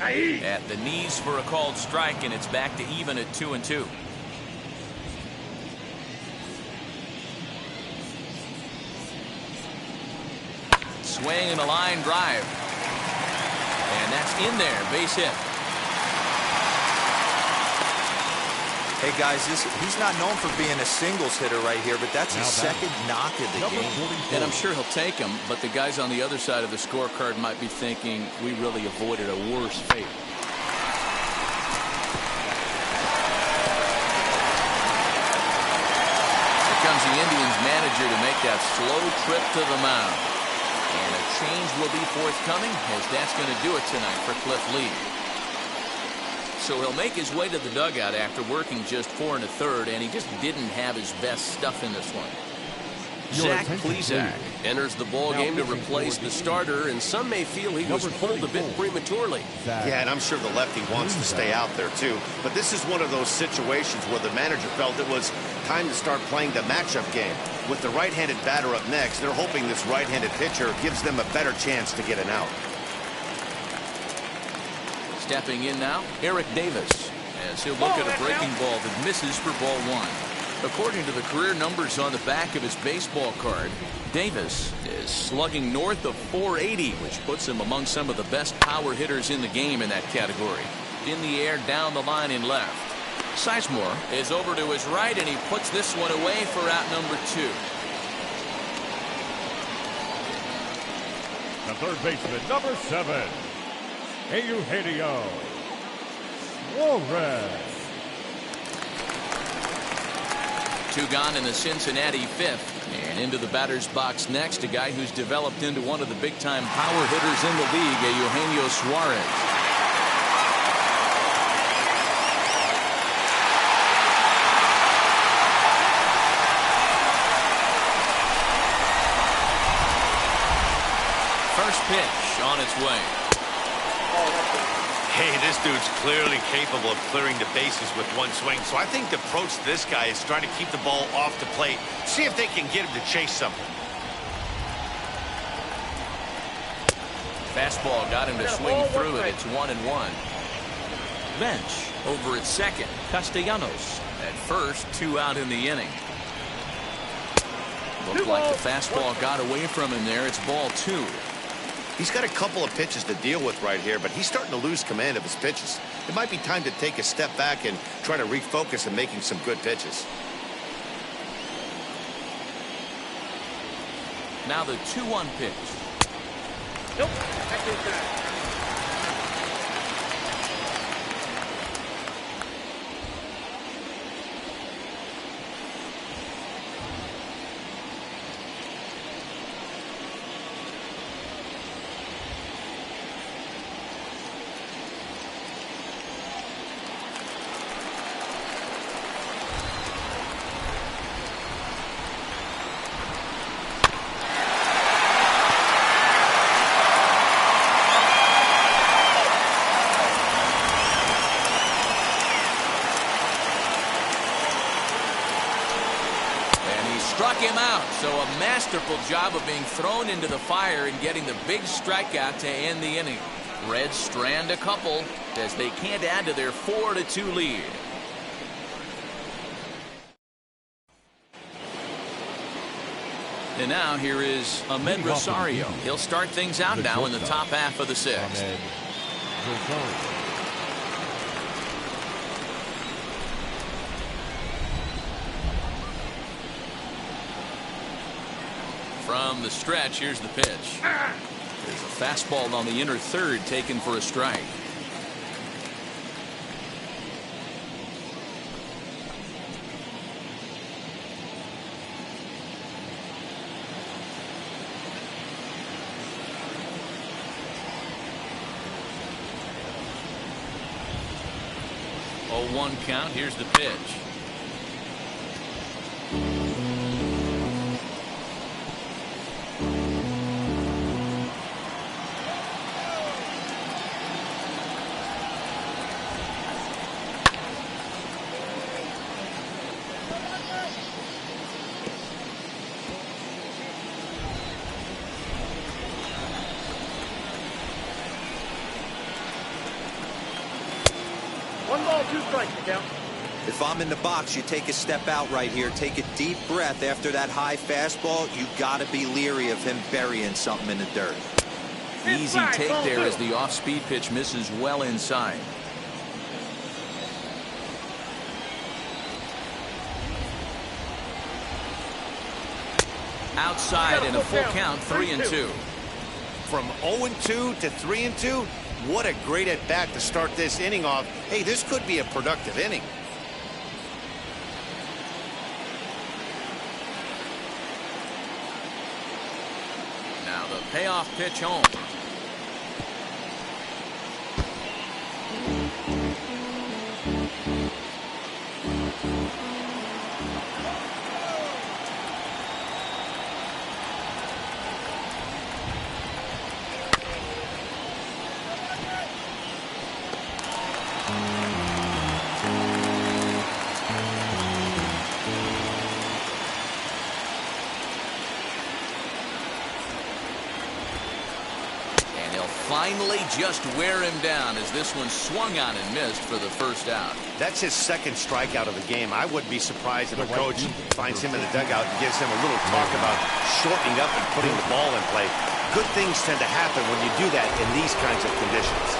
At the knees for a called strike, and it's back to even at 2-2. Swing and a line drive. And that's in there. Base hit. Hey guys, he's not known for being a singles hitter right here, but that's his second knock of the game. And I'm sure he'll take him, but the guys on the other side of the scorecard might be thinking we really avoided a worse fate. Here comes the Indians manager to make that slow trip to the mound. And a change will be forthcoming, as that's going to do it tonight for Cliff Lee. So he'll make his way to the dugout after working just 4 1/3, and he just didn't have his best stuff in this one. Zach Plesac enters the ball game to replace the starter, and some may feel he was pulled a bit prematurely. Yeah, and I'm sure the lefty wants to stay out there too. But this is one of those situations where the manager felt it was time to start playing the matchup game. With the right-handed batter up next, they're hoping this right-handed pitcher gives them a better chance to get an out. Stepping in now, Eric Davis, as he'll look at a breaking ball that misses for ball 1. According to the career numbers on the back of his baseball card, Davis is slugging north of 480, which puts him among some of the best power hitters in the game in that category. In the air, down the line in left. Sizemore is over to his right, and he puts this one away for out number 2. The third baseman, number 7, Eugenio Suarez. 2 gone in the Cincinnati 5th. And into the batter's box next, a guy who's developed into one of the big-time power hitters in the league, Eugenio Suarez. First pitch on its way. Hey, this dude's clearly capable of clearing the bases with one swing. So I think the approach to this guy is trying to keep the ball off the plate. See if they can get him to chase something. Fastball got him to swing through it. It's 1-1. Bench over at second. Castellanos at first, 2 out in the inning. Looked like the fastball got away from him there. It's ball 2. He's got a couple of pitches to deal with right here, but he's starting to lose command of his pitches. It might be time to take a step back and try to refocus on making some good pitches. Now the 2-1 pitch. Nope. Back inside. Struck him out, so a masterful job of being thrown into the fire and getting the big strikeout to end the inning. Reds strand a couple as they can't add to their 4-2 lead. And now here is Ahmed Rosario. He'll start things out now in the top half of the 6th. From the stretch, here's the pitch. There's a fastball on the inner third taken for a strike. Oh, 1 count. Here's the pitch. If I'm in the box, you take a step out right here. Take a deep breath after that high fastball. You got to be leery of him burying something in the dirt. Easy take there as the off-speed pitch misses well inside. Outside in a full count, 3-2. From 0-2 to 3-2, what a great at-bat to start this inning off. Hey, this could be a productive inning. Now Now the payoff pitch home. Finally just wear him down as this one swung on and missed for the first out. That's his second strikeout of the game. I wouldn't be surprised if a coach finds him in the dugout and gives him a little talk about shortening up and putting the ball in play. Good things tend to happen when you do that in these kinds of conditions.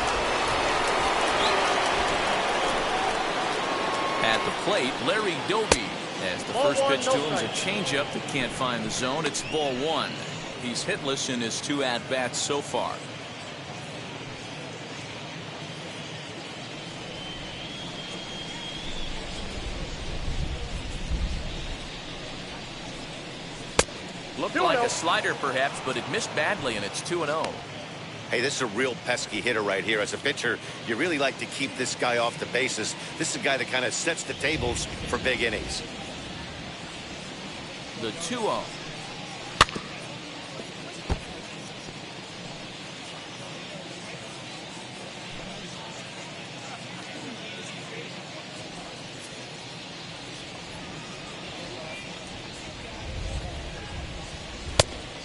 At the plate, Larry Doby, as the first pitch to him is a changeup that can't find the zone. It's ball one. He's hitless in his 2 at-bats so far. Looked like a slider perhaps, but it missed badly, and it's 2-0. Hey, this is a real pesky hitter right here. As a pitcher, you really like to keep this guy off the bases. This is a guy that kind of sets the tables for big innings. The 2-0.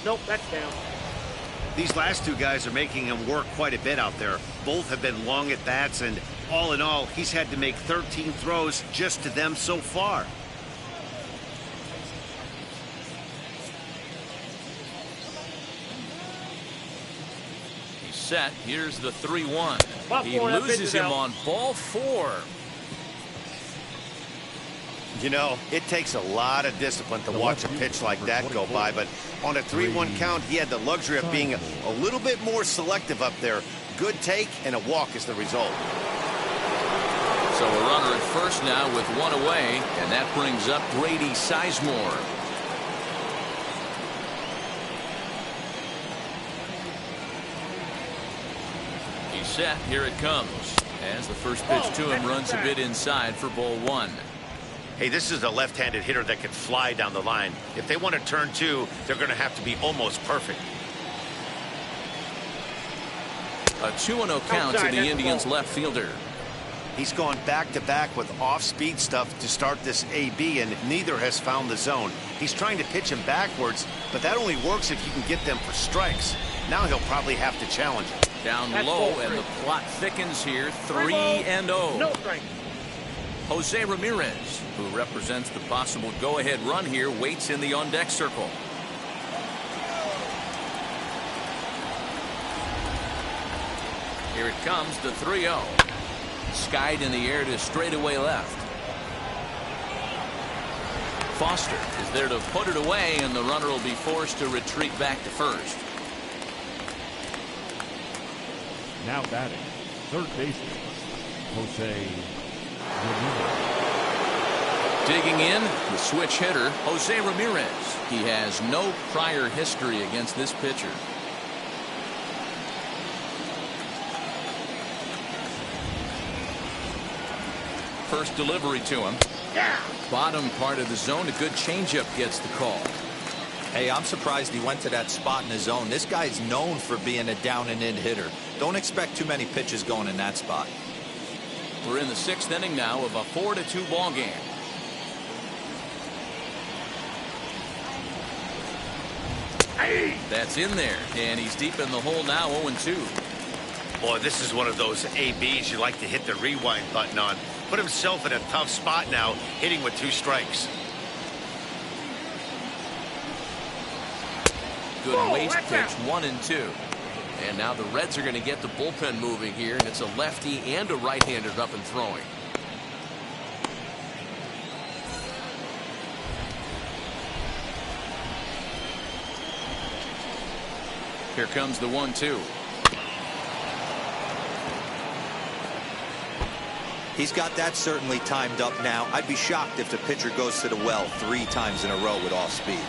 Nope, that's down. These last two guys are making him work quite a bit out there. Both have been long at bats, and all in all, he's had to make 13 throws just to them so far. He's set. Here's the 3-1. He loses him on ball 4. You know, it takes a lot of discipline to watch a pitch like that go by, but on a 3-1 count, he had the luxury of being a little bit more selective up there. Good take and a walk is the result. So a runner at first now with 1 away, and that brings up Grady Sizemore. He's set. Here it comes. As the first pitch to him runs a bit inside for ball 1. Hey, this is a left-handed hitter that can fly down the line. If they want to turn 2, they're going to have to be almost perfect. A 2-0 count to the Indians left fielder. He's gone back-to-back with off-speed stuff to start this AB, and neither has found the zone. He's trying to pitch him backwards, but that only works if you can get them for strikes. Now he'll probably have to challenge him. Down low, and the plot thickens here. 3-0. No strike. Jose Ramirez, who represents the possible go-ahead run here, waits in the on-deck circle. Here it comes, the 3-0. Skied in the air to straightaway left. Foster is there to put it away, and the runner will be forced to retreat back to first. Now batting, third baseman, Jose Ramirez. Digging in, the switch hitter, Jose Ramirez. He has no prior history against this pitcher. First delivery to him. Yeah. Bottom part of the zone, a good changeup gets the call. Hey, I'm surprised he went to that spot in his zone. This guy's known for being a down-and-in hitter. Don't expect too many pitches going in that spot. We're in the 6th inning now of a 4-2 ball game. Hey. That's in there, and he's deep in the hole now, 0-2. Boy, this is one of those ABs you like to hit the rewind button on. Put himself in a tough spot now, hitting with 2 strikes. Good waste pitch, 1-2. And now the Reds are going to get the bullpen moving here, and it's a lefty and a right-hander up and throwing. Here comes the 1-2. He's got that certainly timed up now. I'd be shocked if the pitcher goes to the well 3 times in a row with off speed.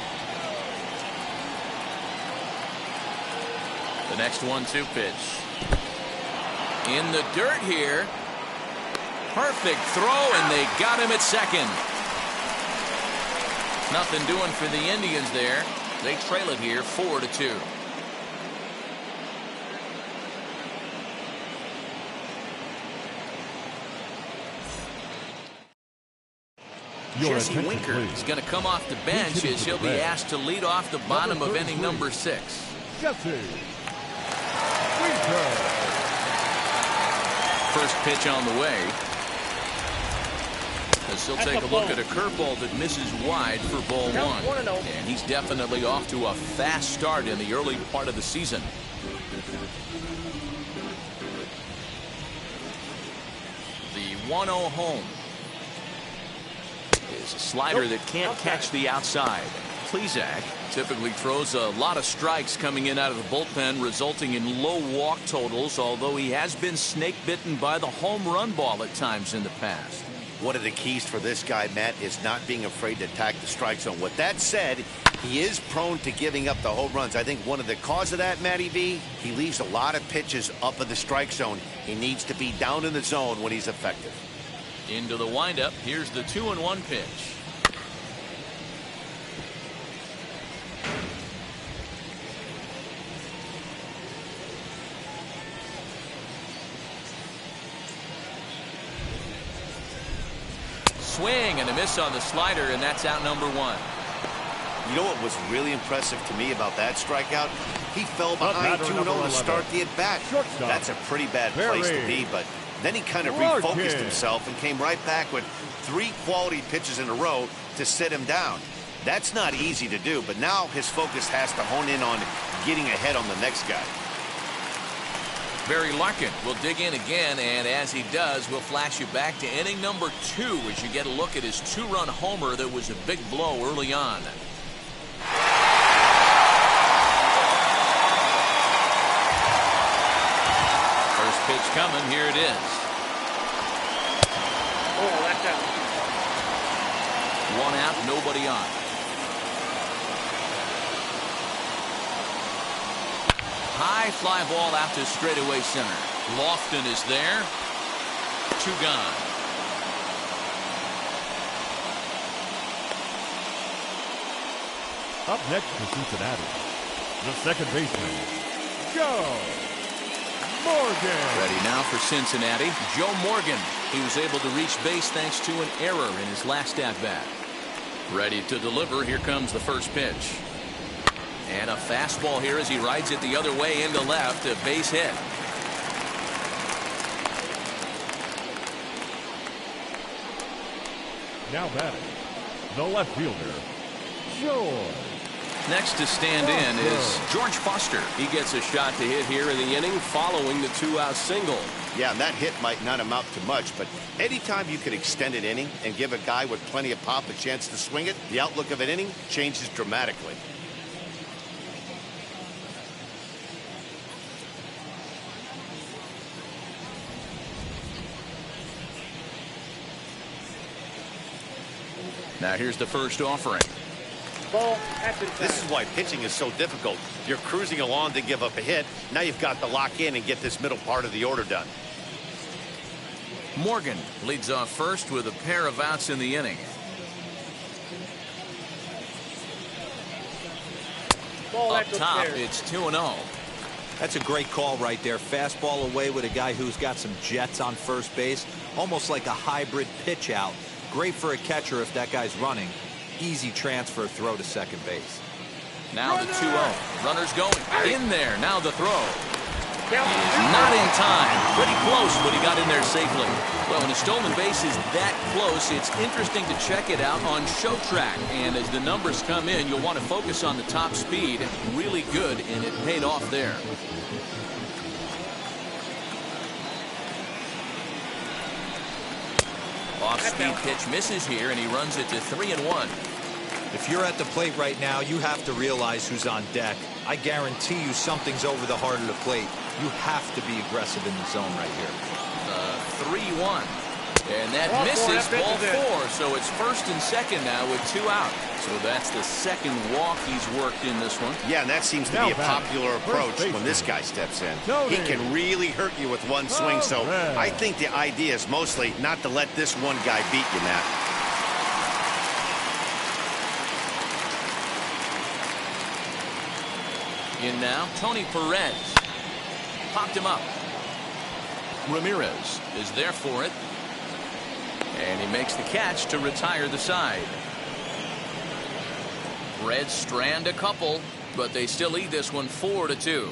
The next 1-2 pitch. In the dirt here. Perfect throw, and they got him at second. Nothing doing for the Indians there. They trail it here 4-2. Jesse Winker is going to come off the bench as he'll be asked to lead off the bottom of inning number 6. Jesse Winker. First pitch on the way. As he'll take a look at a curveball that misses wide for ball 1. And he's definitely off to a fast start in the early part of the season. The 1-0 home is a slider that can't catch the outside. Plesac typically throws a lot of strikes coming in out of the bullpen, resulting in low walk totals, although he has been snake bitten by the home run ball at times in the past. One of the keys for this guy, Matt, is not being afraid to attack the strike zone. With that said, he is prone to giving up the home runs. I think one of the cause of that, Matty V, he leaves a lot of pitches up in the strike zone. He needs to be down in the zone when he's effective. Into the windup. Here's the 2-1 pitch. Swing and a miss on the slider, and that's out number 1. You know what was really impressive to me about that strikeout? He fell behind 2-0 to start the at-bat. That's a pretty bad place to be, but then he kind of refocused himself and came right back with 3 quality pitches in a row to sit him down. That's not easy to do, but now his focus has to hone in on getting ahead on the next guy. Barry Larkin will dig in again, and as he does, we'll flash you back to inning number 2 as you get a look at his 2-run homer that was a big blow early on. First pitch coming. Here it is. Oh, that's out. 1 out, nobody on. High fly ball out to straightaway center. Lofton is there. 2 gone. Up next for Cincinnati, the second baseman, Joe Morgan. Ready now for Cincinnati, Joe Morgan. He was able to reach base thanks to an error in his last at-bat. Ready to deliver. Here comes the first pitch. And a fastball here as he rides it the other way into left. A base hit. Now batting, the left fielder, George. Next to stand in is George Foster. He gets a shot to hit here in the inning following the 2-out single. Yeah, and that hit might not amount to much, but anytime you can extend an inning and give a guy with plenty of pop a chance to swing it, the outlook of an inning changes dramatically. Now here's the first offering. Ball, that's this is why pitching is so difficult. You're cruising along to give up a hit. Now you've got to lock in and get this middle part of the order done. Morgan leads off first with a pair of outs in the inning. Ball, Up top, it's 2-0. That's a great call right there. Fastball away with a guy who's got some jets on first base. Almost like a hybrid pitch out. Great for a catcher if that guy's running. Easy transfer throw to second base. Now the 2-0. Runner's going. In there. Now the throw. Not in time. Pretty close, but he got in there safely. Well, when a stolen base is that close, it's interesting to check it out on Show Track. And as the numbers come in, you'll want to focus on the top speed. Really good, and it paid off there. Off-speed pitch misses here, and he runs it to 3-1. If you're at the plate right now, you have to realize who's on deck. I guarantee you something's over the heart of the plate. You have to be aggressive in the zone right here. 3-1. And that misses ball 4. So it's first and second now with 2 out. So that's the second walk he's worked in this one. Yeah, and that seems to be a popular approach when this guy steps in. He can really hurt you with one swing. So I think the idea is mostly not to let this one guy beat you, Matt. In now, Tony Perez. Popped him up. Ramirez is there for it. And he makes the catch to retire the side. Reds strand a couple, but they still lead this one 4-2.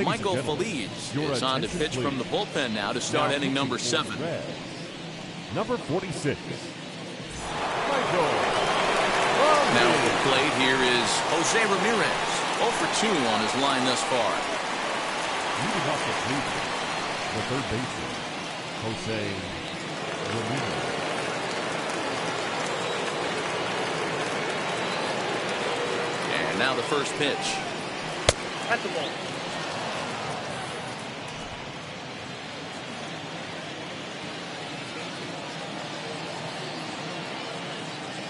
Michael Feliz is on to pitch from the bullpen now to start inning number 7. Number 46. Now at the plate here is Jose Ramirez. 0 for 2 on his line thus far. Leading off the Cleveland, the third baseman, Jose Ramirez. And now the first pitch. At the ball.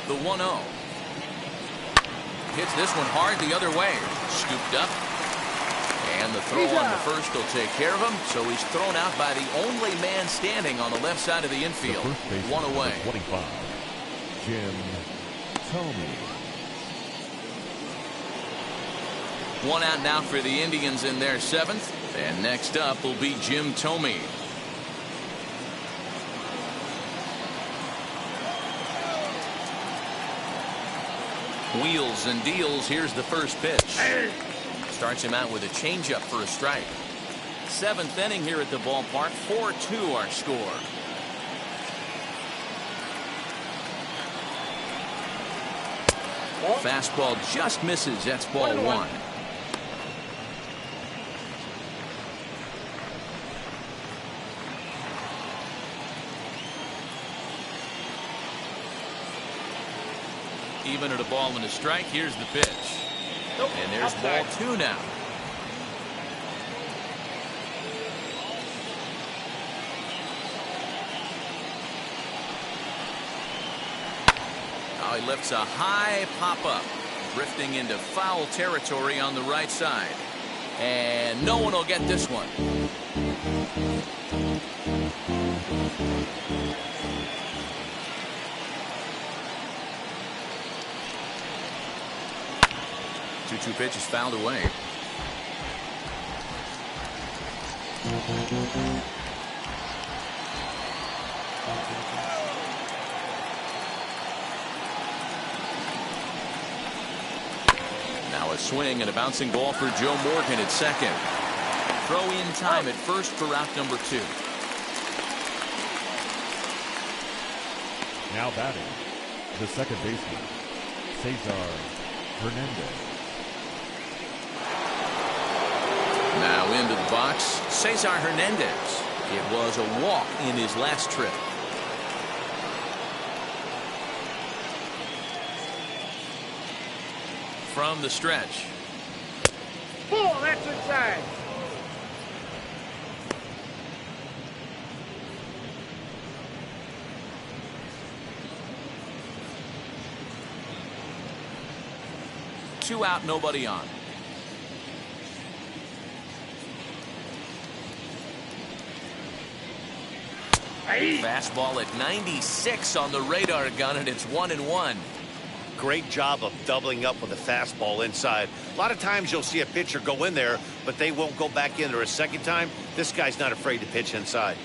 The 1-0. Hits this one hard the other way. Scooped up. And the throw on the first will take care of him. So he's thrown out by the only man standing on the left side of the infield. The 1 away. 25. Jim Thome. 1 out now for the Indians in their 7th. And next up will be Jim Thome. Wheels and deals. Here's the first pitch. Starts him out with a changeup for a strike. 7th inning here at the ballpark. 4-2 our score. Fastball just misses. That's ball 1. Even at a ball and a strike. Here's the pitch. And there's ball 2 now. Now he lifts a high pop-up, drifting into foul territory on the right side. And no one will get this one. Two pitches fouled away. Now a swing and a bouncing ball for Joe Morgan at second. Throw in time at first for out number 2. Now batting, the second baseman, Cesar Hernandez. Now into the box, Cesar Hernandez. It was a walk in his last trip. From the stretch. Ball, that's inside. Two out, nobody on. Fastball at 96 on the radar gun, and it's 1-1. Great job of doubling up with a fastball inside. A lot of times you'll see a pitcher go in there, but they won't go back in there a second time. This guy's not afraid to pitch inside.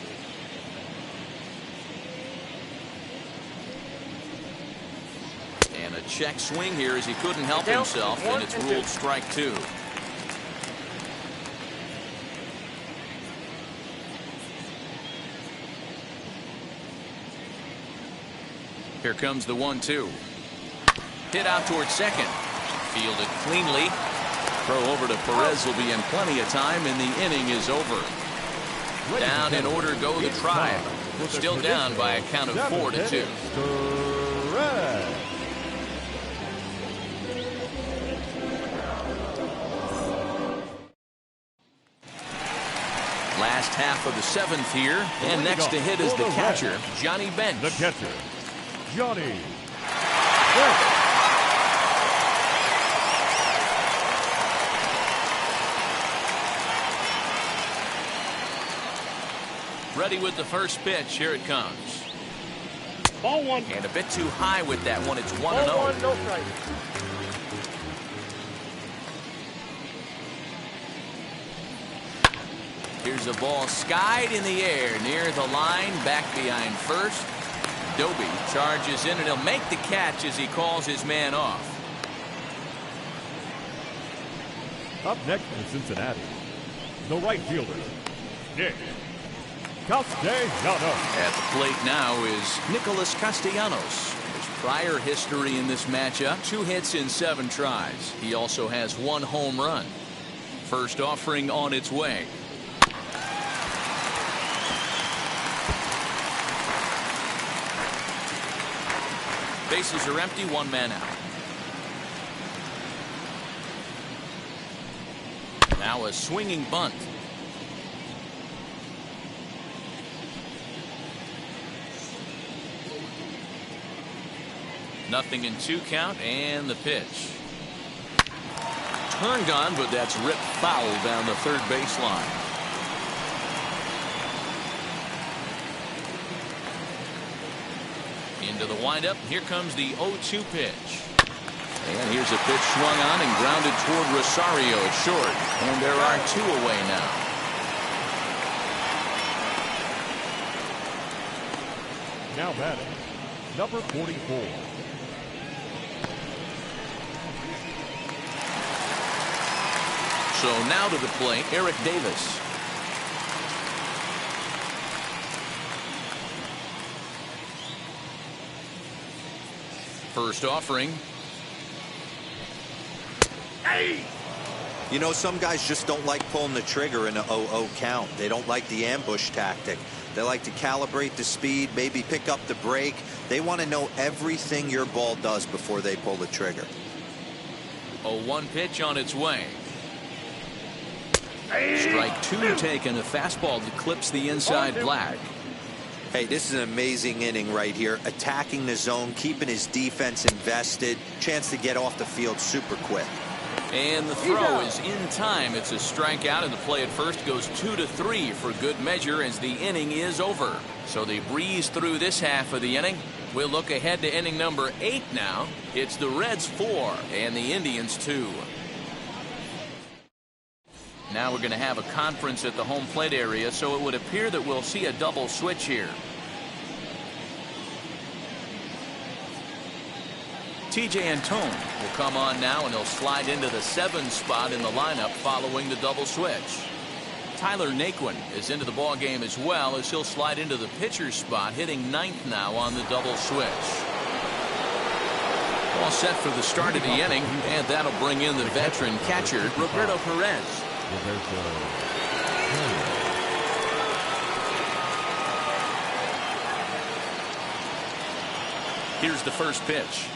And a check swing here as he couldn't help himself, and it's ruled strike 2. Here comes the 1-2. Hit out towards second. Fielded cleanly. Throw over to Perez will be in plenty of time, and the inning is over. Down in order go the Tribe. Still down by a count of 4-2. Half of the 7th here, and next to hit is the catcher, Johnny Bench. The catcher, Johnny Bench. Ready with the first pitch. Here it comes. Ball 1. And a bit too high with that one. It's 1-0. Ball 1, no strike. Here's a ball skied in the air near the line, back behind first. Doby charges in, and he'll make the catch as he calls his man off. Up next in Cincinnati, the right fielder, Nick Castellanos. At the plate now is Nicholas Castellanos. His prior history in this matchup, 2 hits in 7 tries. He also has 1 home run. First offering on its way. Bases are empty, 1 man out. Now a swinging bunt. Nothing in 2 count, and the pitch. Turned on, but that's ripped foul down the third baseline. Into the windup. Here comes the 0-2 pitch. And here's a pitch swung on and grounded toward Rosario at short. And there are 2 away now. Now batting, number 44. So now to the plate, Eric Davis. First offering. Hey! You know, some guys just don't like pulling the trigger in a 0-0 count. They don't like the ambush tactic. They like to calibrate the speed, maybe pick up the brake. They want to know everything your ball does before they pull the trigger. 0-1 pitch on its way. Strike 2 taken. A fastball that clips the inside black. Hey, this is an amazing inning right here. Attacking the zone, keeping his defense invested. Chance to get off the field super quick. And the throw is in time. It's a strikeout, and the play at first goes 2-3 for good measure as the inning is over. So they breeze through this half of the inning. We'll look ahead to inning number 8 now. It's the Reds 4 and the Indians 2. Now we're going to have a conference at the home plate area, so it would appear that we'll see a double switch here. TJ Antone will come on now, and he'll slide into the 7 spot in the lineup following the double switch. Tyler Naquin is into the ball game as well, as he'll slide into the pitcher's spot, hitting 9th now on the double switch. All set for the start of the inning, and that'll bring in the veteran catcher, Roberto Perez. Here's the first pitch.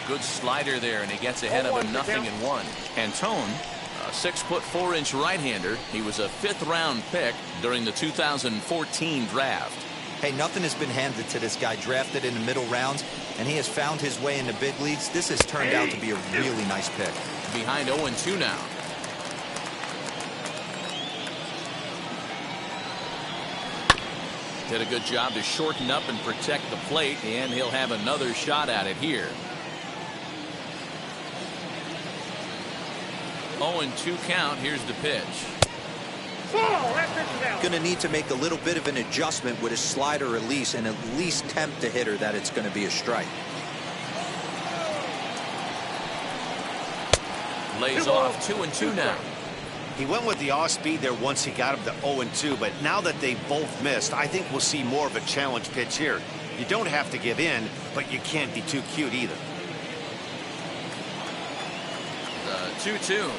Good slider there, and he gets ahead of him, 0-1. Antone, a 6'4" right-hander. He was a 5th-round pick during the 2014 draft. Hey, nothing has been handed to this guy. Drafted in the middle rounds, and he has found his way in the big leagues. This has turned out to be a really nice pick. Behind 0-2 now. Did a good job to shorten up and protect the plate, and he'll have another shot at it here. 0-2 count. Here's the pitch. Going to need to make a little bit of an adjustment with his slider release and at least tempt the hitter that it's going to be a strike. Lays off 2-2 now. He went with the off speed there once he got him to 0-2, but now that they both missed, I think we'll see more of a challenge pitch here. You don't have to give in, but you can't be too cute either. The 2-2.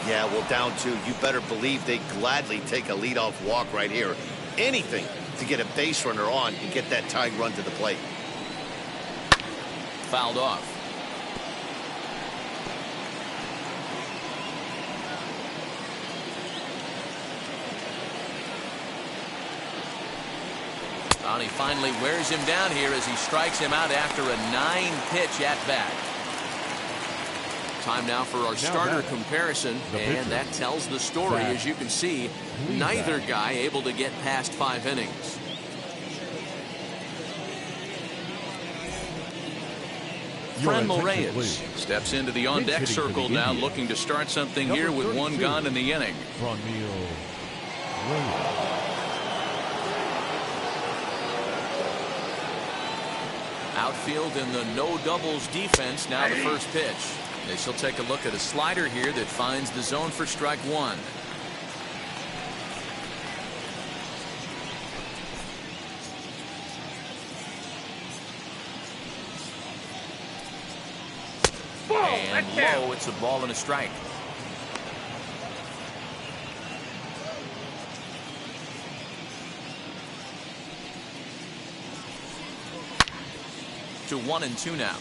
Yeah, well, down 2, you better believe they gladly take a leadoff walk right here. Anything to get a base runner on and get that tying run to the plate. Fouled off. And he finally wears him down here as he strikes him out after a 9-pitch at-bat. Time now for our starter comparison, and that tells the story. As you can see, neither guy able to get past 5 innings. Franmil Reyes steps into the on-deck circle now, looking to start something here with 1 gone in the inning. Outfield in the no doubles defense. Now the first pitch. They shall take a look at a slider here that finds the zone for strike 1. And low, it's a ball and a strike. To 1-2 now.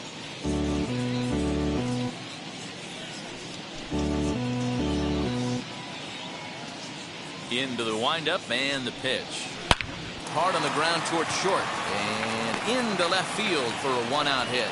Into the windup and the pitch. Hard on the ground towards short and into left field for a 1-out hit.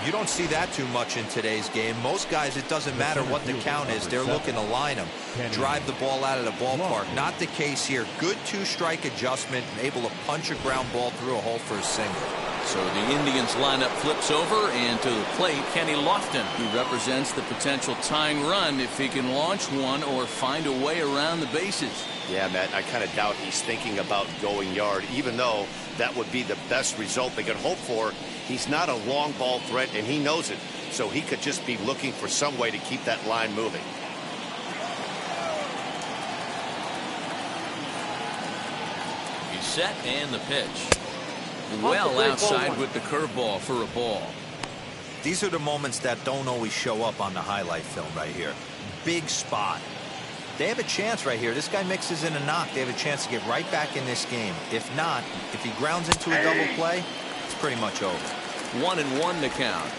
You don't see that too much in today's game. Most guys, it doesn't matter what the count is. They're looking to line them, drive the ball out of the ballpark. Not the case here. Good 2-strike adjustment, able to punch a ground ball through a hole for a single. So the Indians lineup flips over, and to the plate, Kenny Lofton, who represents the potential tying run if he can launch one or find a way around the bases. Yeah, Matt, I kind of doubt he's thinking about going yard, even though that would be the best result they could hope for. He's not a long ball threat, and he knows it, so he could just be looking for some way to keep that line moving. He's set, and the pitch. Well outside with the curveball for a ball. These are the moments that don't always show up on the highlight film right here. Big spot. They have a chance right here. This guy mixes in a knock. They have a chance to get right back in this game. If not, if he grounds into a double play, it's pretty much over. 1-1 to count.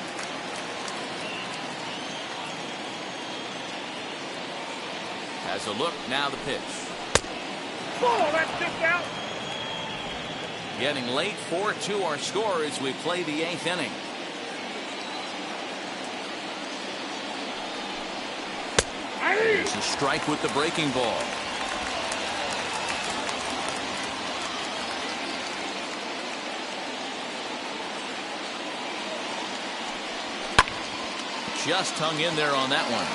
Has a look, now the pitch. Ball, that's kicked out. Getting late, 4-2 our score as we play the 8th inning. There's a strike with the breaking ball. Just hung in there on that one.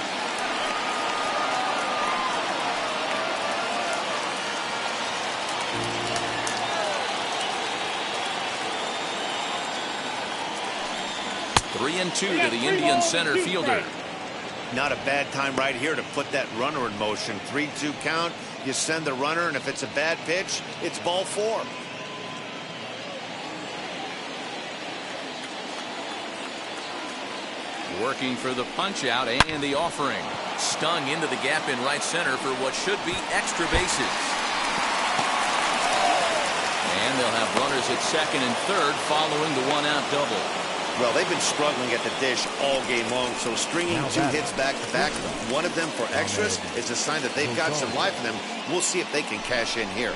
Three and two to the Indian center fielder. Not a bad time right here to put that runner in motion. 3-2 count. You send the runner, and if it's a bad pitch, it's ball 4. Working for the punch out and the offering. Stung into the gap in right center for what should be extra bases. And they'll have runners at second and third following the 1-out double. Well, they've been struggling at the dish all game long, so stringing 2 hits back-to-back, one of them for extras, is a sign that they've got some life in them. We'll see if they can cash in here.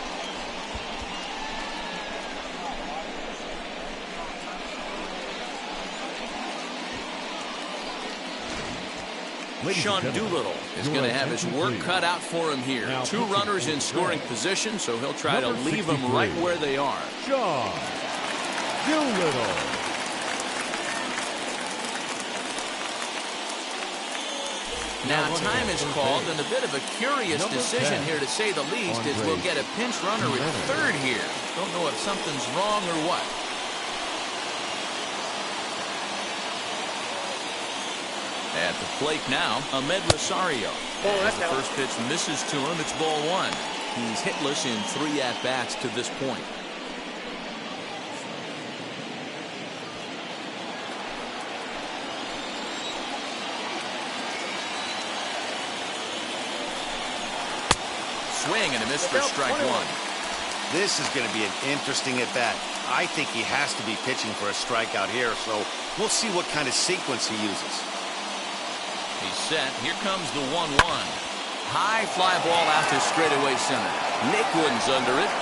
Sean Doolittle is going to have his work cut out for him here. 2 runners in scoring position, so he'll try to leave them right where they are. Sean Doolittle. Now time is called, and a bit of a curious decision here to say the least, as we'll get a pinch runner at third here. Don't know if something's wrong or what. At the plate now, Ahmed Rosario. As the first pitch misses to him, it's ball 1. He's hitless in 3 at-bats to this point. swing and a miss for strike one. This is going to be an interesting at bat. I think he has to be pitching for a strikeout here, so we'll see what kind of sequence he uses. He's set. Here comes the 1-1. High fly ball out to straightaway center. Naquin's under it.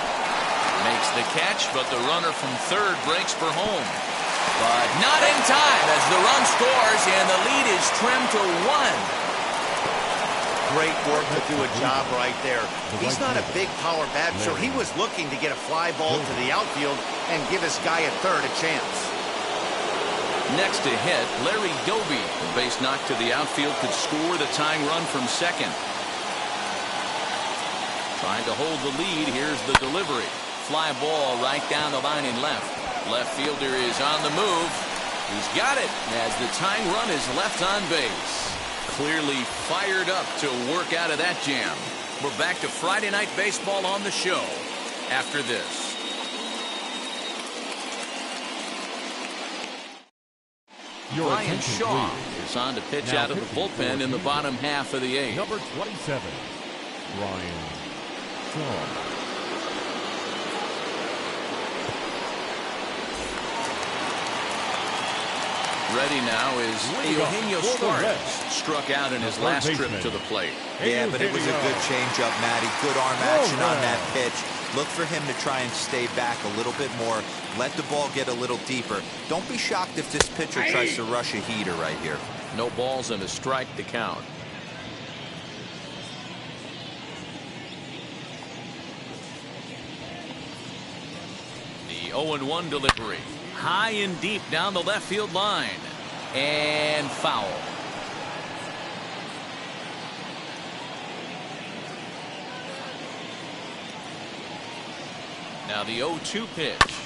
Makes the catch, but the runner from third breaks for home. But not in time as the run scores and the lead is trimmed to 1. Great work to do a job right there. He's not a big power bat, so he was looking to get a fly ball to the outfield and give his guy at third a chance. Next to hit, Larry Doby. The base knock to the outfield could score the tying run from second. Trying to hold the lead. Here's the delivery. Fly ball right down the line in left. Left fielder is on the move. He's got it as the tying run is left on base. Clearly fired up to work out of that jam. We're back to Friday Night Baseball on the show after this. Ryan Shaw is on to pitch out of the bullpen in the bottom half of the 8th. Number 27, Ryan Shaw. Ready now is Eugenio Suarez. Struck out in his last trip to the plate. Yeah, but it was a good changeup, Matty. Good arm action on that pitch. Look for him to try and stay back a little bit more. Let the ball get a little deeper. Don't be shocked if this pitcher tries to rush a heater right here. No balls and a strike to count. The 0-1 delivery. High and deep down the left field line. And foul. Now the 0-2 pitch.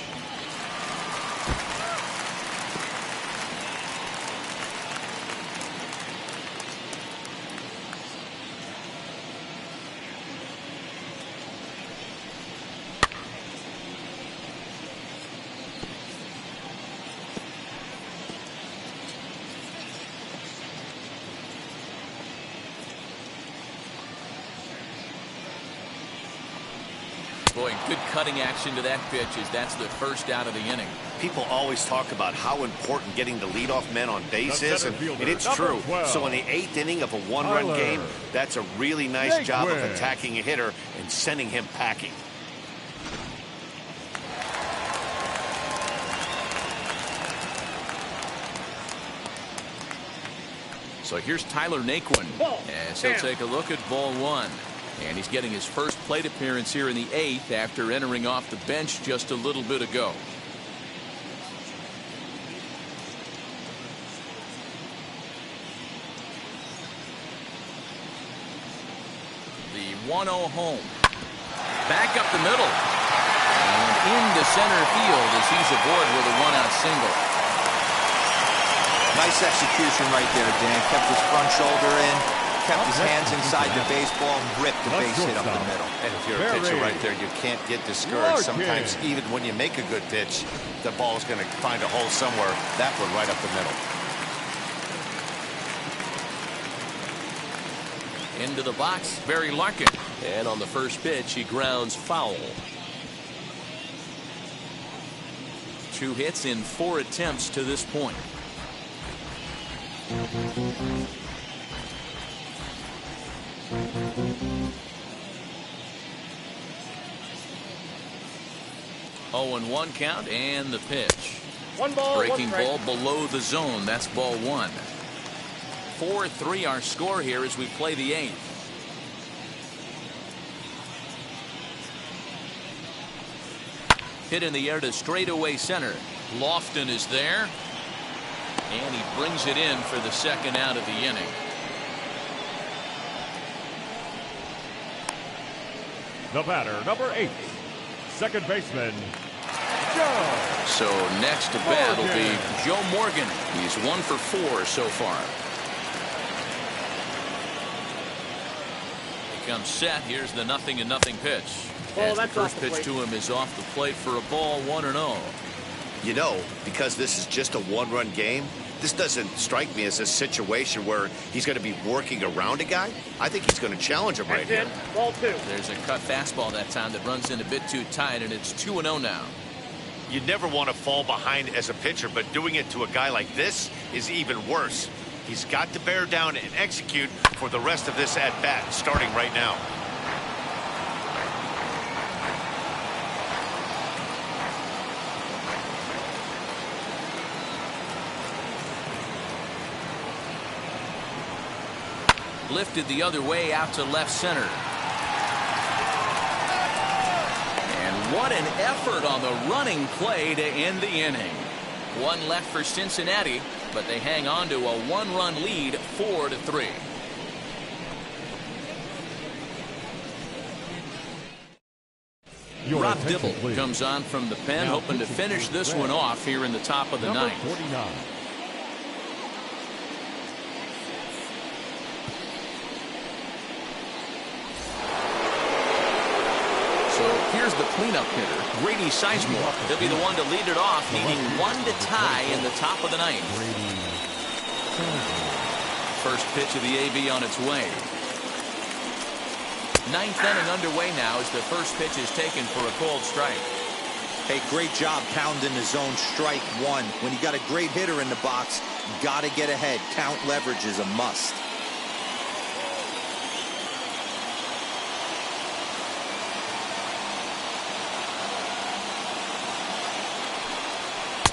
Boy, good cutting action to that pitch as that's the first out of the inning. People always talk about how important getting the leadoff men on base is, and it's true. So in the 8th inning of a one-run game, that's a really nice job of attacking a hitter and sending him packing. So here's Tyler Naquin as he'll take a look at ball 1. And he's getting his first plate appearance here in the 8th after entering off the bench just a little bit ago. The 1-0 home. Back up the middle. And into center field as he's aboard with a 1-out single. Nice execution right there, Dan. Kept his front shoulder in. Kept his hands inside the baseball and ripped the base hit up the middle. And if you're a pitcher right there, you can't get discouraged. Sometimes even when you make a good pitch, the ball is going to find a hole somewhere. That one right up the middle. Into the box, Barry Larkin. And on the first pitch, he grounds foul. 2 hits in 4 attempts to this point. Oh, and 1 count and the pitch. 1 ball, breaking 1 strike. ball below the zone. That's ball 1. 4-3 our score here as we play the 8th. Hit in the air to straightaway center. Lofton is there. And he brings it in for the second out of the inning. The batter, number 8, second baseman, Joe. So next to bat will be Joe Morgan. He's 1 for 4 so far. He comes set. Here's the 0-0 pitch. As the first pitch to him is off the plate for a ball, 1-0. You know, because this is just a one-run game, This doesn't strike me as a situation where he's going to be working around a guy. I think he's going to challenge him right here. Ball 2. There's a cut fastball that time that runs in a bit too tight, and it's 2-0 now. You never want to fall behind as a pitcher, but doing it to a guy like this is even worse. He's got to bear down and execute for the rest of this at-bat, starting right now. Lifted the other way out to left center. And what an effort on the running play to end the inning. One left for Cincinnati, but they hang on to a one-run lead, 4-3. Rob Dibble comes on from the pen, hoping to finish this one off here in the top of the ninth. 49. So here's the cleanup hitter, Grady Sizemore. He'll be the one to lead it off, needing one to tie in the top of the ninth. First pitch of the AB on its way. Ninth inning underway now as the first pitch is taken for a called strike. Hey, great job pounding the zone, strike one. When you got a great hitter in the box, you got to get ahead. Count leverage is a must.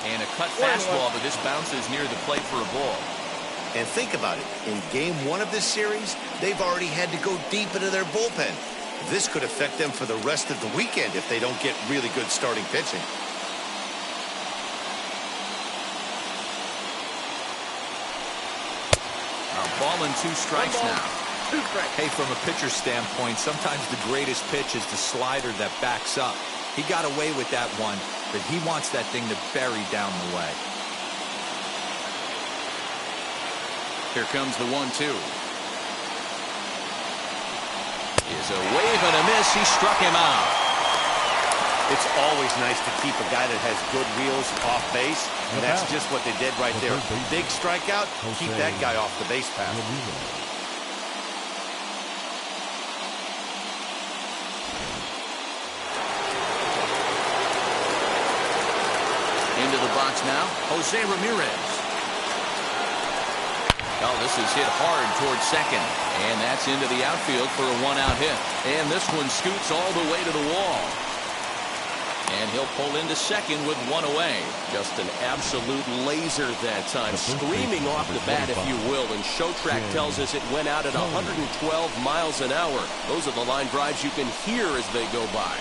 And a cut fastball, but this bounces near the plate for a ball. And think about it. In game 1 of this series, they've already had to go deep into their bullpen. This could affect them for the rest of the weekend if they don't get really good starting pitching. Ball and 2 strikes now. Hey, from a pitcher's standpoint, sometimes the greatest pitch is the slider that backs up. He got away with that one, but he wants that thing to bury down the way. Here comes the 1-2. Is a wave and a miss. He struck him out. It's always nice to keep a guy that has good wheels off base, and that's just what they did right there. Big strikeout, keep that guy off the base path. Into the box now, Jose Ramirez. Oh, this is hit hard towards second, and that's into the outfield for a one-out hit. And this one scoots all the way to the wall. And he'll pull into second with one away. Just an absolute laser that time, screaming off the bat, if you will. And Showtrack tells us it went out at 112 miles an hour. Those are the line drives you can hear as they go by.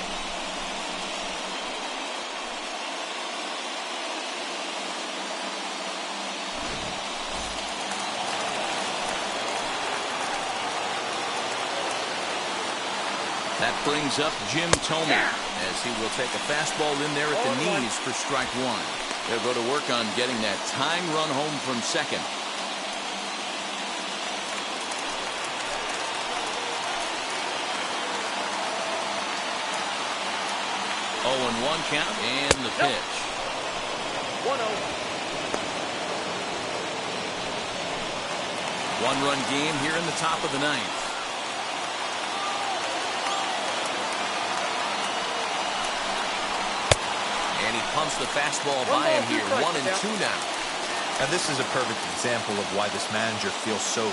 That brings up Jim Thome as he will take a fastball in there at the knees for strike one. They'll go to work on getting that tying run home from second. Oh, and 1 count and the pitch. 1-0. 1-run game here in the top of the ninth. And he pumps the fastball by him here. 1-2 now. And this is a perfect example of why this manager feels so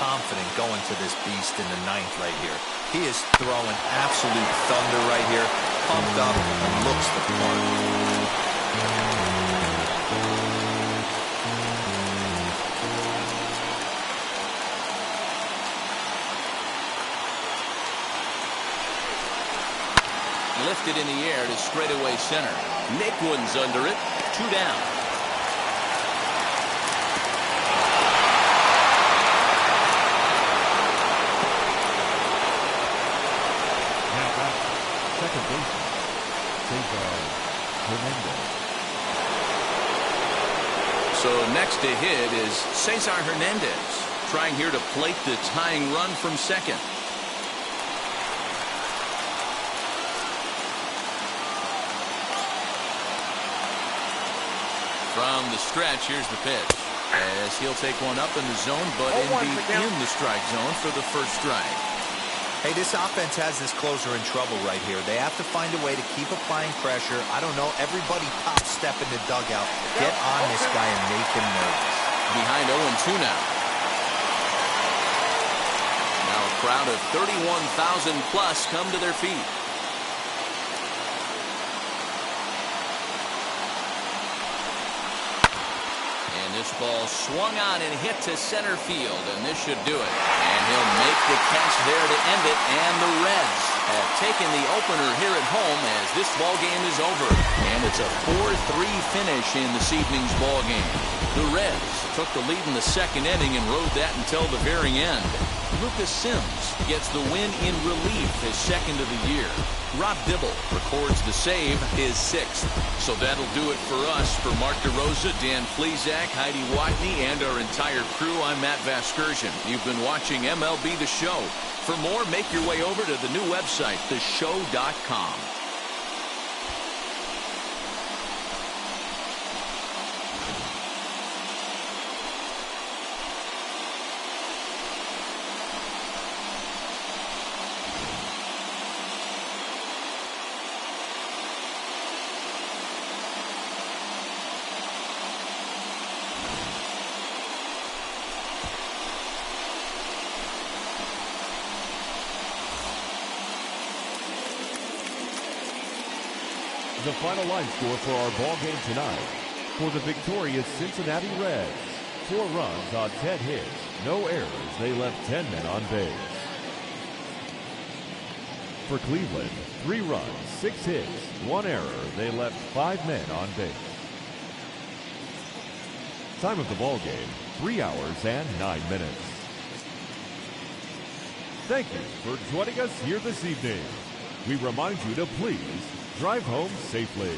confident going to this beast in the ninth right here. He is throwing absolute thunder right here. Pumped up and looks the part. Lifted in the air to straightaway center. Naquin's under it. 2 down. Now back, second baseman, Cesar Hernandez. So next to hit is Cesar Hernandez, trying here to plate the tying run from second. From the stretch, here's the pitch. As he'll take one up in the zone, but indeed in the strike zone for the first strike. Hey, this offense has this closer in trouble right here. They have to find a way to keep applying pressure. I don't know, everybody pop step in the dugout. Get on this guy and make him nervous. Behind 0-2 now. Now a crowd of 31,000 plus come to their feet. This ball swung on and hit to center field, and this should do it. And he'll make the catch there to end it, and the Reds have taken the opener here at home as this ball game is over. And it's a 4-3 finish in this evening's ball game. The Reds took the lead in the second inning and rode that until the very end. Lucas Sims gets the win in relief, his second of the year. Rob Dibble records the save, his sixth. So that'll do it for us. For Mark DeRosa, Dan Plesac, Heidi Watney, and our entire crew, I'm Matt Vasgersian. You've been watching MLB The Show. For more, make your way over to the new website, theshow.com. The final line score for our ball game tonight. For the victorious Cincinnati Reds, 4 runs on 10 hits, no errors. They left 10 men on base. For Cleveland, 3 runs, 6 hits, 1 error. They left 5 men on base. Time of the ball game, 3 hours and 9 minutes. Thank you for joining us here this evening. We remind you to please drive home safely.